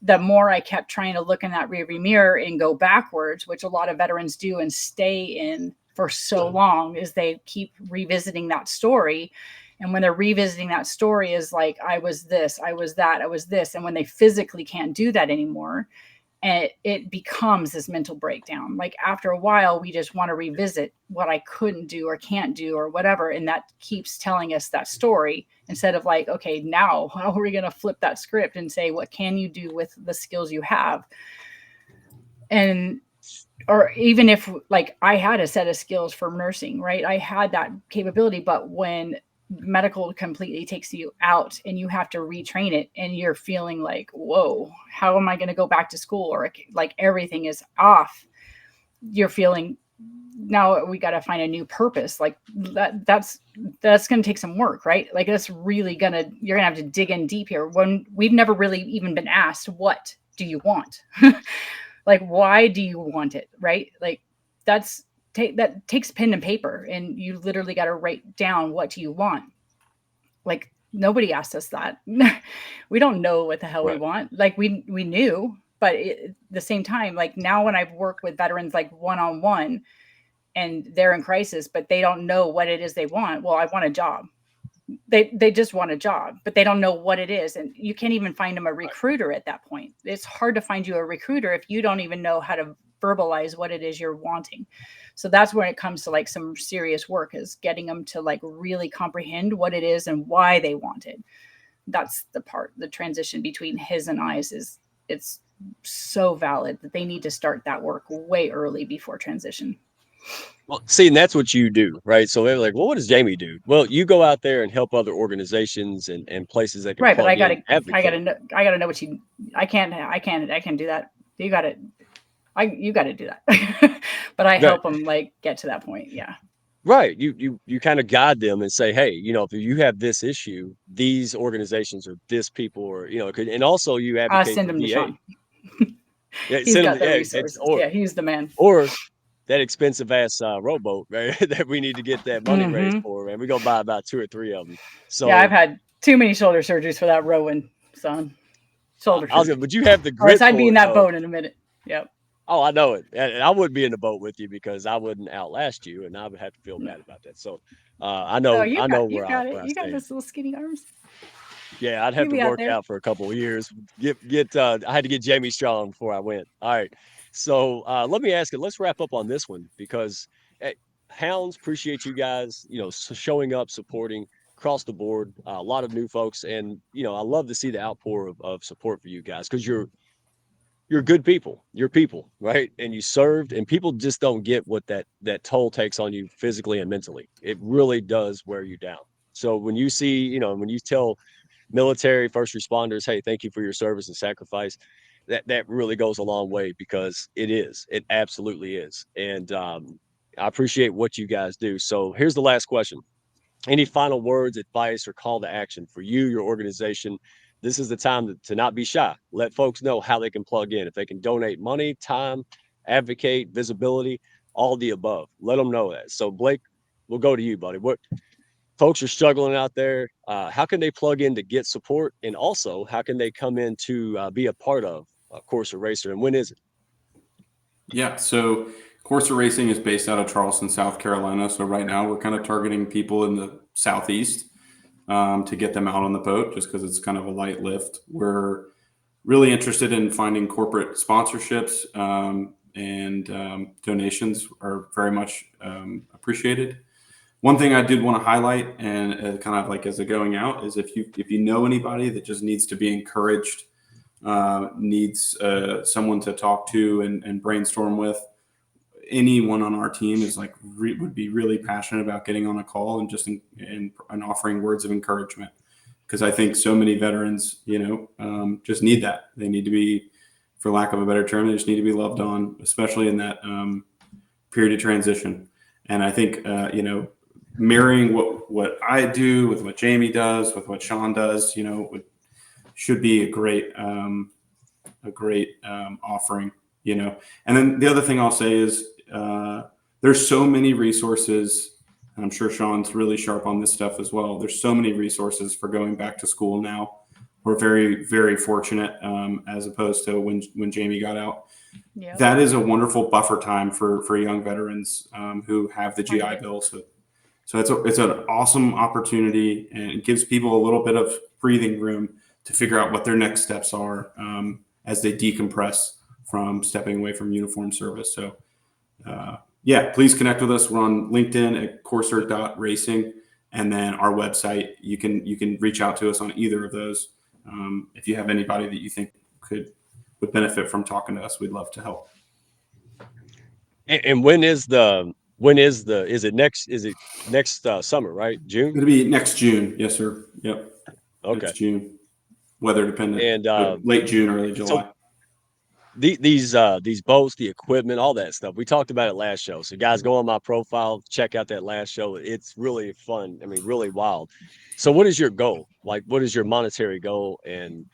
Speaker 7: the more I kept trying to look in that rearview mirror and go backwards, which a lot of veterans do and stay in for so long, is they keep revisiting that story. And when they're revisiting that story is like, I was this, I was that, I was this. And when they physically can't do that anymore, and it becomes this mental breakdown. Like after a while, we just want to revisit what I couldn't do or can't do or whatever. And that keeps telling us that story instead of like, okay, now how are we going to flip that script and say, what can you do with the skills you have? And, or even if like I had a set of skills for nursing, right? I had that capability, but when medical completely takes you out and you have to retrain it and you're feeling like, whoa, how am I going to go back to school? Or like everything is off. You're feeling now we got to find a new purpose. Like that's going to take some work, right? Like that's really you're going to have to dig in deep here when we've never really even been asked, what do you want? Like, why do you want it? Right? Like that takes pen and paper and you literally got to write down what do you want. Like nobody asked us that. We don't know what the hell we want. Like we knew, but at the same time, like now when I've worked with veterans like one-on-one and they're in crisis, but they don't know what it is they want. Well, I want a job. They just want a job, but they don't know what it is. And you can't even find them a recruiter at that point. It's hard to find you a recruiter if you don't even know how to verbalize what it is you're wanting. So that's when it comes to like some serious work is getting them to like really comprehend what it is and why they want it. That's the part, the transition between his and I's is it's so valid that they need to start that work way early before transition.
Speaker 1: Well, see, and that's what you do, right? So they're like, well, what does Jami do? Well, you go out there and help other organizations and places that can
Speaker 7: Right, but
Speaker 1: plug in, advocate.
Speaker 7: I gotta know what you. I can't do that. You gotta do that. But I
Speaker 1: Right.
Speaker 7: help them like get to that point. Yeah.
Speaker 1: Right. You kind of guide them and say, hey, if you have this issue, these organizations or this people or and also you advocate
Speaker 7: Send
Speaker 1: for
Speaker 7: them to
Speaker 1: VA.
Speaker 7: Shawn.
Speaker 1: Yeah,
Speaker 7: He's
Speaker 1: send them
Speaker 7: got
Speaker 1: to,
Speaker 7: the
Speaker 1: yeah,
Speaker 7: resources. Yeah, he's the man.
Speaker 1: or that expensive ass rowboat, right? That we need to get that money raised for, man. We're gonna buy about 2 or 3 of them.
Speaker 7: Yeah, I've
Speaker 1: So
Speaker 7: had too many shoulder surgeries for that rowing, son. Shoulder surgery.
Speaker 1: but you have the
Speaker 7: Or else
Speaker 1: grit
Speaker 7: I'd be
Speaker 1: for
Speaker 7: in
Speaker 1: it,
Speaker 7: that
Speaker 1: though.
Speaker 7: boat in a minute. Yep.
Speaker 1: Oh, I know it. And I wouldn't be in the boat with you because I wouldn't outlast you, and I would have to feel bad about that. So I
Speaker 7: Oh,
Speaker 1: know
Speaker 7: you
Speaker 1: where
Speaker 7: got
Speaker 1: I
Speaker 7: it. You got
Speaker 1: stand.
Speaker 7: those little skinny arms.
Speaker 1: Yeah, I'd have
Speaker 7: You
Speaker 1: to
Speaker 7: be out
Speaker 1: work
Speaker 7: there.
Speaker 1: out for a couple of years. I had to get Jami strong before I went. All right. So let me ask you, let's wrap up on this one because Hounds appreciate you guys, showing up, supporting across the board, a lot of new folks. And, I love to see the outpour of support for you guys because you're good people. You're people, right? And you served, and people just don't get what that toll takes on you physically and mentally. It really does wear you down. So when you see, when you tell military, first responders, hey, thank you for your service and sacrifice, that really goes a long way because it absolutely is. And I appreciate what you guys do. So here's the last question. Any final words, advice, or call to action for you, your organization? This is the time to not be shy. Let folks know how they can plug in. If they can donate money, time, advocate, visibility, all the above. Let them know that. So Blake, we'll go to you, buddy. What folks are struggling out there? How can they plug in to get support? And also, how can they come in to be a part of Corsa Racer? And when is it?
Speaker 5: Yeah, so Corsa Racing is based out of Charleston, South Carolina. So right now we're kind of targeting people in the southeast to get them out on the boat, just because it's kind of a light lift. We're really interested in finding corporate sponsorships and donations are very much appreciated. One thing I did want to highlight, and kind of like as a going out, is if you know anybody that just needs to be encouraged, needs someone to talk to and brainstorm with, anyone on our team is like would be really passionate about getting on a call and just and offering words of encouragement, because I think so many veterans, just need that. They need to be, for lack of a better term, they just need to be loved on, especially in that period of transition. And I think marrying what I do with what Jami does, with what Shawn does, should be a great offering, And then the other thing I'll say is there's so many resources, and I'm sure Shawn's really sharp on this stuff as well. There's so many resources for going back to school now. We're very, very fortunate as opposed to when Jami got out. Yep. That is a wonderful buffer time for young veterans who have the GI Bill. So it's an awesome opportunity, and it gives people a little bit of breathing room to figure out what their next steps are as they decompress from stepping away from uniform service. So please connect with us. We're on LinkedIn at corser.racing, and then our website. You can reach out to us on either of those. If you have anybody that you think would benefit from talking to us, we'd love to help.
Speaker 1: And is it next summer, right? June?
Speaker 5: It'll be next June. Yes, sir. Yep.
Speaker 1: Okay.
Speaker 5: Next June. Weather dependent.
Speaker 1: And
Speaker 5: late June, early July.
Speaker 1: So these boats, the equipment, all that stuff. We talked about it last show. So guys, go on my profile, check out that last show. It's really fun. I mean, really wild. So what is your goal? Like, what is your monetary goal, and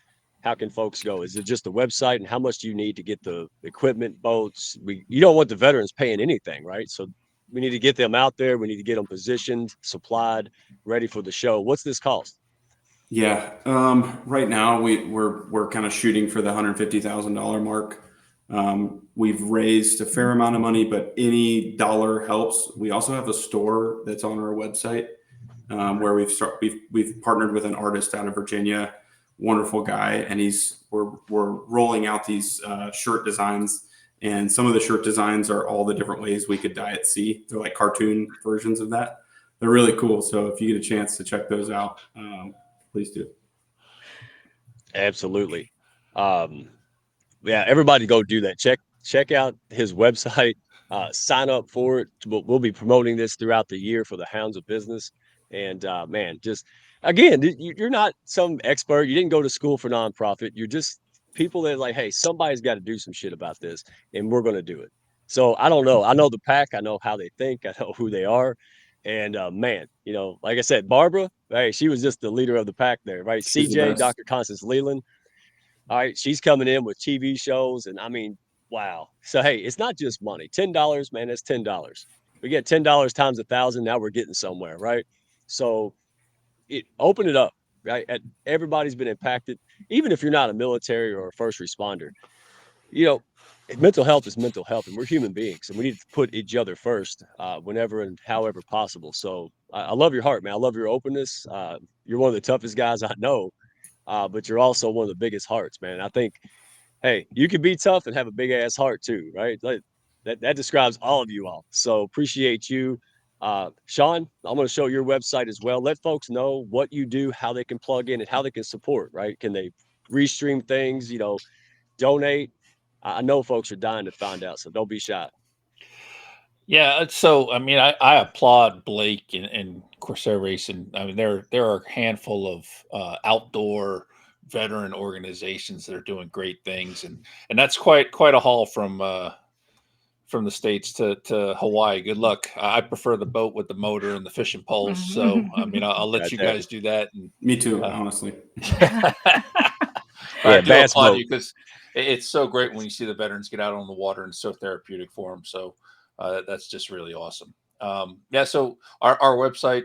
Speaker 1: how can folks go? Is it just the website, and how much do you need to get the equipment, boats? You don't want the veterans paying anything, right? So we need to get them out there. We need to get them positioned, supplied, ready for the show. What's this cost?
Speaker 5: Yeah. Right now we're kind of shooting for the $150,000 mark. We've raised a fair amount of money, but any dollar helps. We also have a store that's on our website where we've partnered with an artist out of Virginia, wonderful guy, and we're rolling out these shirt designs. And some of the shirt designs are all the different ways we could die at sea. They're like cartoon versions of that. They're really cool. So if you get a chance to check those out, please do.
Speaker 1: Absolutely. yeah, everybody go do that. Check out his website. Sign up for it. We'll be promoting this throughout the year for the Hounds of Business. And man, just again, you're not some expert. You didn't go to school for nonprofit. You're just people that are like, hey, somebody's got to do some shit about this, and we're going to do it. So I don't know. I know the pack. I know how they think. I know who they are. And man, like I said, Barbara, hey, she was just the leader of the pack there, right?
Speaker 5: She's the
Speaker 1: CJ,
Speaker 5: best.
Speaker 1: Dr. Constance Leland. All right, she's coming in with TV shows, and I mean, wow. So hey, it's not just money. $10, man, that's $10. We get $10 times 1,000. Now we're getting somewhere, right? So open it up, right? Everybody's been impacted, even if you're not a military or a first responder. You know, mental health is mental health, and we're human beings, and we need to put each other first, whenever and however possible. So I love your heart, man. I love your openness. You're one of the toughest guys I know, but you're also one of the biggest hearts, man. I think, hey, you can be tough and have a big ass heart too, right? Like that describes all of you all. So appreciate you. Shawn, I'm going to show your website as well. Let folks know what you do, how they can plug in, and how they can support, right? Can they restream things, donate? I know folks are dying to find out, so don't be shy.
Speaker 4: Yeah, so I mean, I applaud Blake and Corsair Racing. I mean, there are a handful of outdoor veteran organizations that are doing great things, and that's quite a haul from the States to Hawaii. Good luck. I prefer the boat with the motor and the fishing poles. So I mean, I'll let
Speaker 1: Right
Speaker 4: you
Speaker 1: there.
Speaker 4: guys do that. And
Speaker 5: Me too, honestly.
Speaker 4: I
Speaker 1: Yeah,
Speaker 4: do
Speaker 1: bass
Speaker 4: applaud
Speaker 1: boat.
Speaker 4: you because it's so great when you see the veterans get out on the water and it's so therapeutic for them. So that's just really awesome. Yeah. So our website,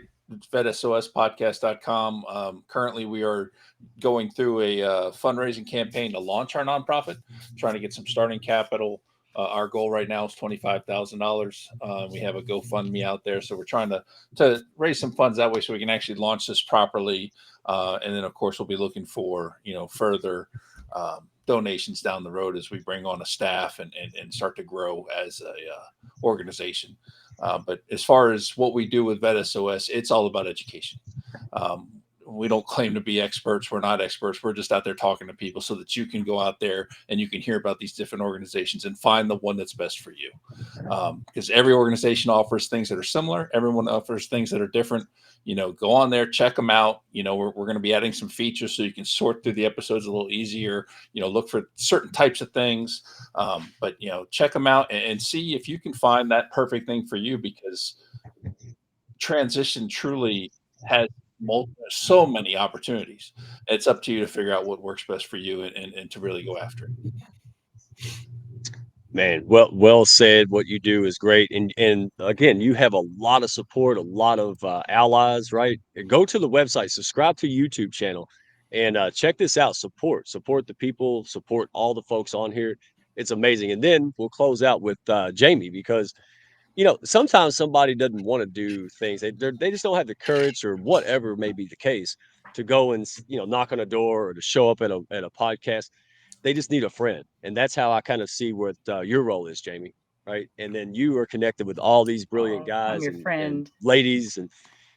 Speaker 4: vetsospodcast.com. Currently, we are going through a fundraising campaign to launch our nonprofit, trying to get some starting capital. Our goal right now is $25,000. We have a GoFundMe out there, so we're trying to raise some funds that way, so we can actually launch this properly. And then, of course, we'll be looking for further donations down the road as we bring on a staff and start to grow as a organization. But as far as what we do with Vet S.O.S, it's all about education. We don't claim to be experts. We're not experts. We're just out there talking to people so that you can go out there and you can hear about these different organizations and find the one that's best for you. Because every organization offers things that are similar. Everyone offers things that are different. Go on there, check them out. We're going to be adding some features so you can sort through the episodes a little easier. Look for certain types of things. But check them out and see if you can find that perfect thing for you, because transition truly has so many opportunities. It's up to you to figure out what works best for you and to really go after it.
Speaker 1: Man, well said. What you do is great, and again, you have a lot of support, a lot of allies, right? Go to the website, subscribe to YouTube channel, and check this out. Support the people, support all the folks on here. It's amazing. And then we'll close out with Jami, because sometimes somebody doesn't want to do things. They just don't have the courage, or whatever may be the case, to go and knock on a door or to show up at a podcast. They just need a friend, and that's how I kind of see what your role is, Jami. Right, and then you are connected with all these brilliant
Speaker 7: Oh, I'm
Speaker 1: guys
Speaker 7: your
Speaker 1: and
Speaker 7: friend.
Speaker 1: ladies and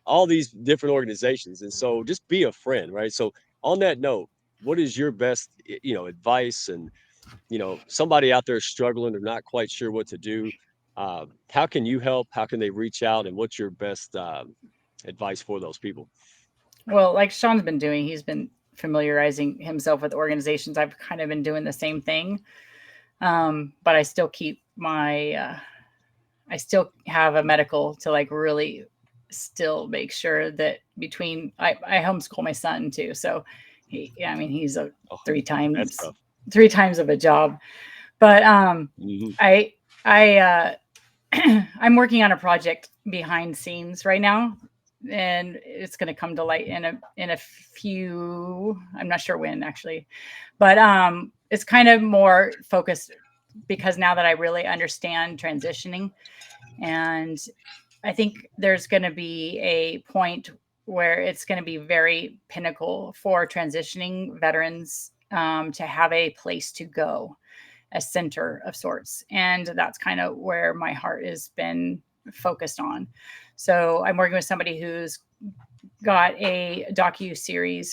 Speaker 1: all these different organizations, and so just be a friend, right? So on that note, what is your best advice? And somebody out there struggling or not quite sure what to do, how can you help? How can they reach out? And what's your best advice for those people?
Speaker 7: Well, like Shawn's been doing, he's been familiarizing himself with organizations. I've kind of been doing the same thing. But I still keep I still have a medical to really still make sure that I homeschool my son too. So he's a three times of a job, but I'm working on a project behind scenes right now, and it's going to come to light in a few, I'm not sure when actually, but it's kind of more focused because now that I really understand transitioning, and I think there's going to be a point where it's going to be very pinnacle for transitioning veterans to have a place to go, a center of sorts. And that's kind of where my heart has been focused on. So I'm working with somebody who's got a documentary,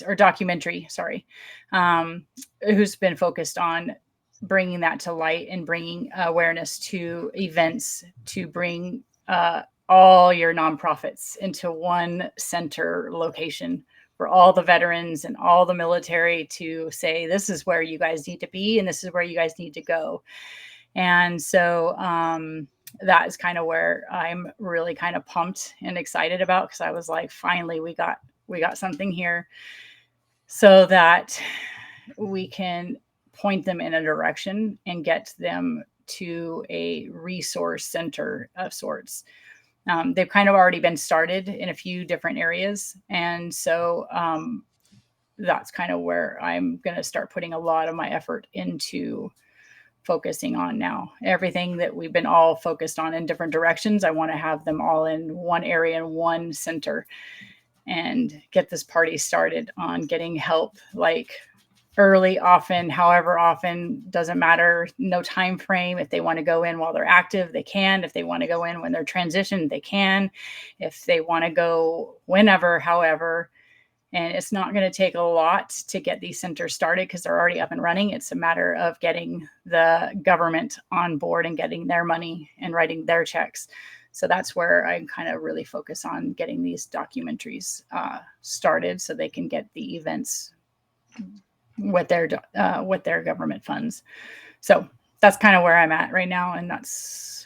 Speaker 7: who's been focused on bringing that to light and bringing awareness to events, to bring all your nonprofits into one center location for all the veterans and all the military to say, this is where you guys need to be and this is where you guys need to go. And so that is kind of where I'm really kind of pumped and excited about, because I was like, finally, we got something here so that we can point them in a direction and get them to a resource center of sorts. They've kind of already been started in a few different areas. And so that's kind of where I'm going to start putting a lot of my effort into focusing on now. Everything that we've been all focused on in different directions, I want to have them all in one area and one center and get this party started on getting help, like early, often, however often, doesn't matter, no time frame. If they want to go in while they're active, they can. If they want to go in when they're transitioned, they can. If they want to go whenever, however. And it's not going to take a lot to get these centers started because they're already up and running. It's a matter of getting the government on board and getting their money and writing their checks. So that's where I kind of really focus on getting these documentaries started so they can get the events with their government funds. So that's kind of where I'm at right now, and that's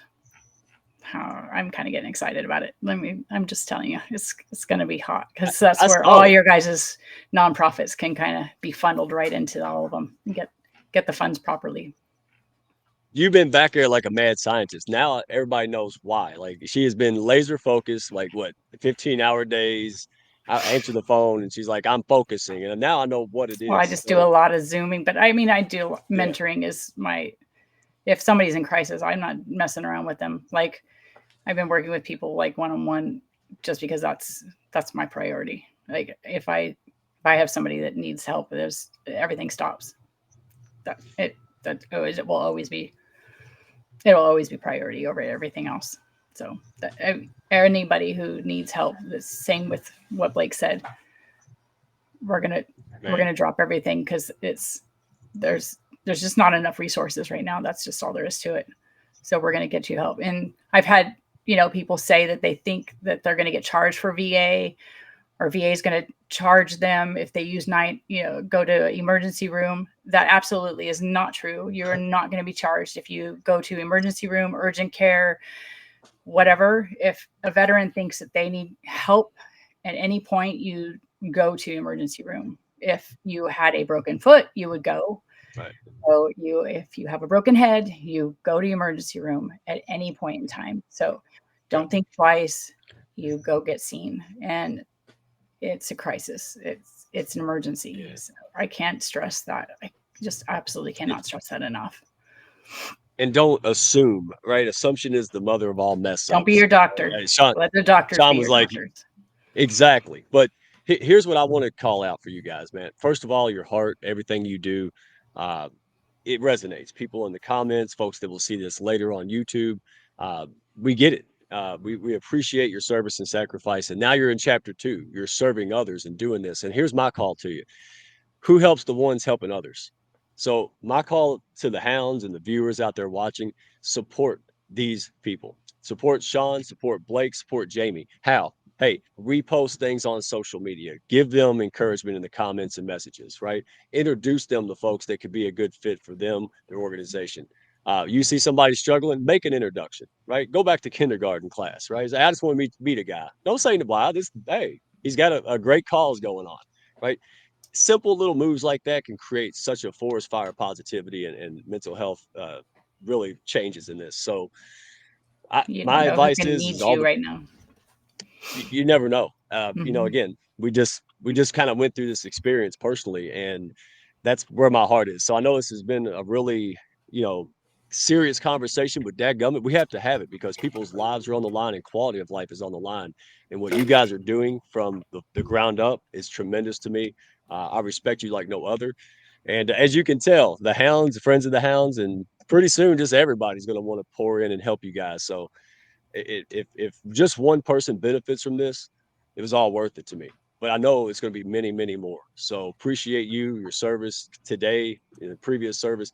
Speaker 7: how I'm kind of getting excited about it. I'm just telling you, it's going to be hot because that's where all your guys' nonprofits can kind of be funneled right into all of them and get the funds properly.
Speaker 1: You've been back there like a mad scientist. Now everybody knows why. Like, she has been laser focused, like what, 15-hour days. I answer the phone and she's like, I'm focusing. And now I know what it is.
Speaker 7: Well, I just do a lot of Zooming, but I mean, I do mentoring is if somebody's in crisis, I'm not messing around with them. Like, I've been working with people like one-on-one just because that's my priority. Like, if I have somebody that needs help, everything stops. It will always be priority over everything else. So anybody who needs help, the same with what Blake said, we're gonna drop everything because there's just not enough resources right now. That's just all there is to it. So we're gonna get you help. And I've had people say that they think that they're gonna get charged for VA, or VA is gonna charge them if they use go to emergency room. That absolutely is not true. You're not going to be charged if you go to emergency room, urgent care, whatever. If a veteran thinks that they need help at any point, you go to emergency room. If you had a broken foot, you would go.
Speaker 1: Right.
Speaker 7: So if you have a broken head, you go to emergency room at any point in time. So don't think twice. You go get seen. And it's a crisis. It's an emergency.
Speaker 1: Yeah.
Speaker 7: So I can't stress that. I just absolutely cannot stress that enough.
Speaker 1: And don't assume, right? Assumption is the mother of all mess ups.
Speaker 7: Don't be your doctor.
Speaker 1: Shawn,
Speaker 7: let the doctors
Speaker 1: Shawn
Speaker 7: be
Speaker 1: was
Speaker 7: your
Speaker 1: like,
Speaker 7: doctors.
Speaker 1: Exactly. But here's what I want to call out for you guys, man. First of all, your heart, everything you do, it resonates. People in the comments, folks that will see this later on YouTube, we get it. We appreciate your service and sacrifice. And now you're in chapter 2. You're serving others and doing this. And here's my call to you. Who helps the ones helping others? So my call to the hounds and the viewers out there watching, support these people. Support Shawn, support Blake, support Jami. How? Hey, repost things on social media. Give them encouragement in the comments and messages, right? Introduce them to folks that could be a good fit for them, their organization. You see somebody struggling, make an introduction, right? Go back to kindergarten class, right? Say, I just want to meet a guy. Don't say why. Hey, he's got a great cause going on, right? Simple little moves like that can create such a forest fire positivity and mental health really changes in this. So my advice is
Speaker 7: right now.
Speaker 1: You never know. Again, we just kind of went through this experience personally, and that's where my heart is. So I know this has been a really, serious conversation, but dadgummit, we have to have it because people's lives are on the line and quality of life is on the line. And what you guys are doing from the ground up is tremendous to me. I respect you like no other. And as you can tell, the hounds, the friends of the hounds, and pretty soon just everybody's going to want to pour in and help you guys. So if just one person benefits from this, it was all worth it to me. But I know it's going to be many, many more. So appreciate your service today, in the previous service.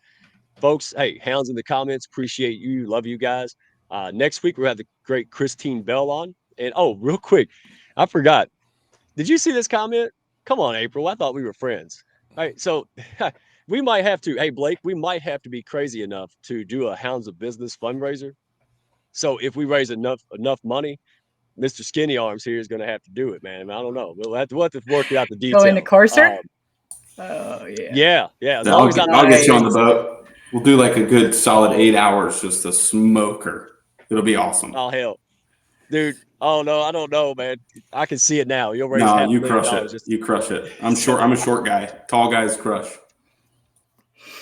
Speaker 1: folks, hey, hounds in the comments. Appreciate you. Love you guys. Next week, we'll have the great Christine Bell on. And oh, real quick, I forgot. Did you see this comment? Come on, April. I thought we were friends. All right. So we might have to, hey, Blake, we might have to be crazy enough to do a Hounds of Business fundraiser. So if we raise enough money, Mr. Skinny Arms here is going to have to do it, man. I don't know. We'll have to work out the details.
Speaker 7: Go in the courser? Oh, yeah.
Speaker 1: Yeah. As
Speaker 5: Yeah,
Speaker 1: long as
Speaker 5: I'll get you on the boat. We'll do like a good solid 8 hours, just a smoker. It'll be awesome.
Speaker 1: Oh, hell. Dude, oh, no, I don't know, man. I can see it now. You'll raise
Speaker 5: No, you
Speaker 1: $500,000
Speaker 5: crush it.
Speaker 1: just-
Speaker 5: You crush it. I'm short. I'm a short guy. Tall guys crush.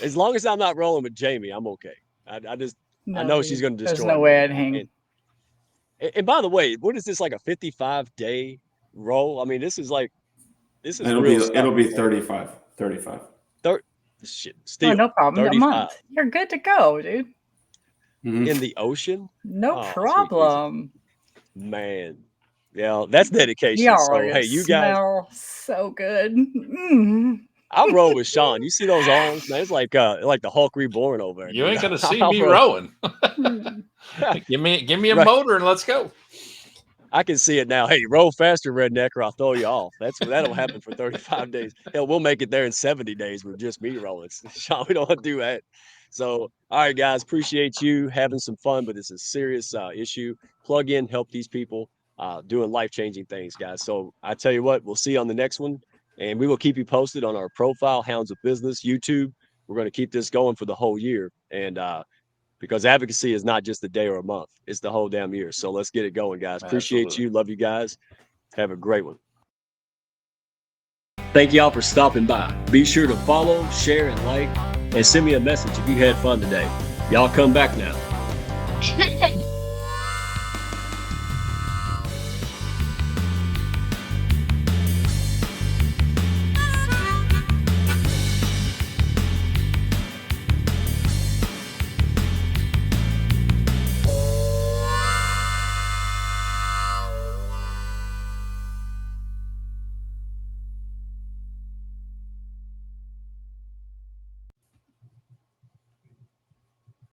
Speaker 1: As long as I'm not rolling with Jami, I'm okay. I know she's going to destroy
Speaker 7: There's no
Speaker 1: me.
Speaker 7: way I'd hang.
Speaker 1: And by the way, what is this, like a 55-day roll? I mean, this is real stuff.
Speaker 5: It'll be 35.
Speaker 1: Shit,
Speaker 7: Oh,
Speaker 1: still
Speaker 7: no problem.
Speaker 1: 35.
Speaker 7: A month. You're good to go, dude.
Speaker 5: Mhm.
Speaker 1: in the ocean.
Speaker 7: No
Speaker 1: Oh, sweet
Speaker 7: problem.
Speaker 1: Man, yeah, that's dedication.
Speaker 7: Y'all
Speaker 1: So
Speaker 7: are gonna
Speaker 1: hey, you guys,
Speaker 7: smell so good. Mm.
Speaker 1: I'll roll with Shawn. You see those arms, man? It's like the Hulk reborn over there.
Speaker 4: You
Speaker 1: dude.
Speaker 4: ain't gonna see
Speaker 1: I'll
Speaker 4: me
Speaker 1: roll.
Speaker 4: rowing. give me a
Speaker 1: Right.
Speaker 4: motor and let's go.
Speaker 1: I can see it now. Hey, roll faster, redneck, or I'll throw you off. That'll happen for 35 days. Hell, we'll make it there in 70 days with just me rolling. Shawn, we don't want to do that. So, all right, guys, appreciate you having some fun, but it's a serious issue. Plug in, help these people doing life-changing things, guys. So I tell you what, we'll see you on the next one, and we will keep you posted on our profile, Hounds of Business, YouTube. We're going to keep this going for the whole year, and because advocacy is not just a day or a month, it's the whole damn year. So let's get it going, guys. Appreciate
Speaker 4: Absolutely.
Speaker 1: you. Love you guys. Have a great one. Thank y'all for stopping by. Be sure to follow, share, and like, and send me a message if you had fun today. Y'all come back now.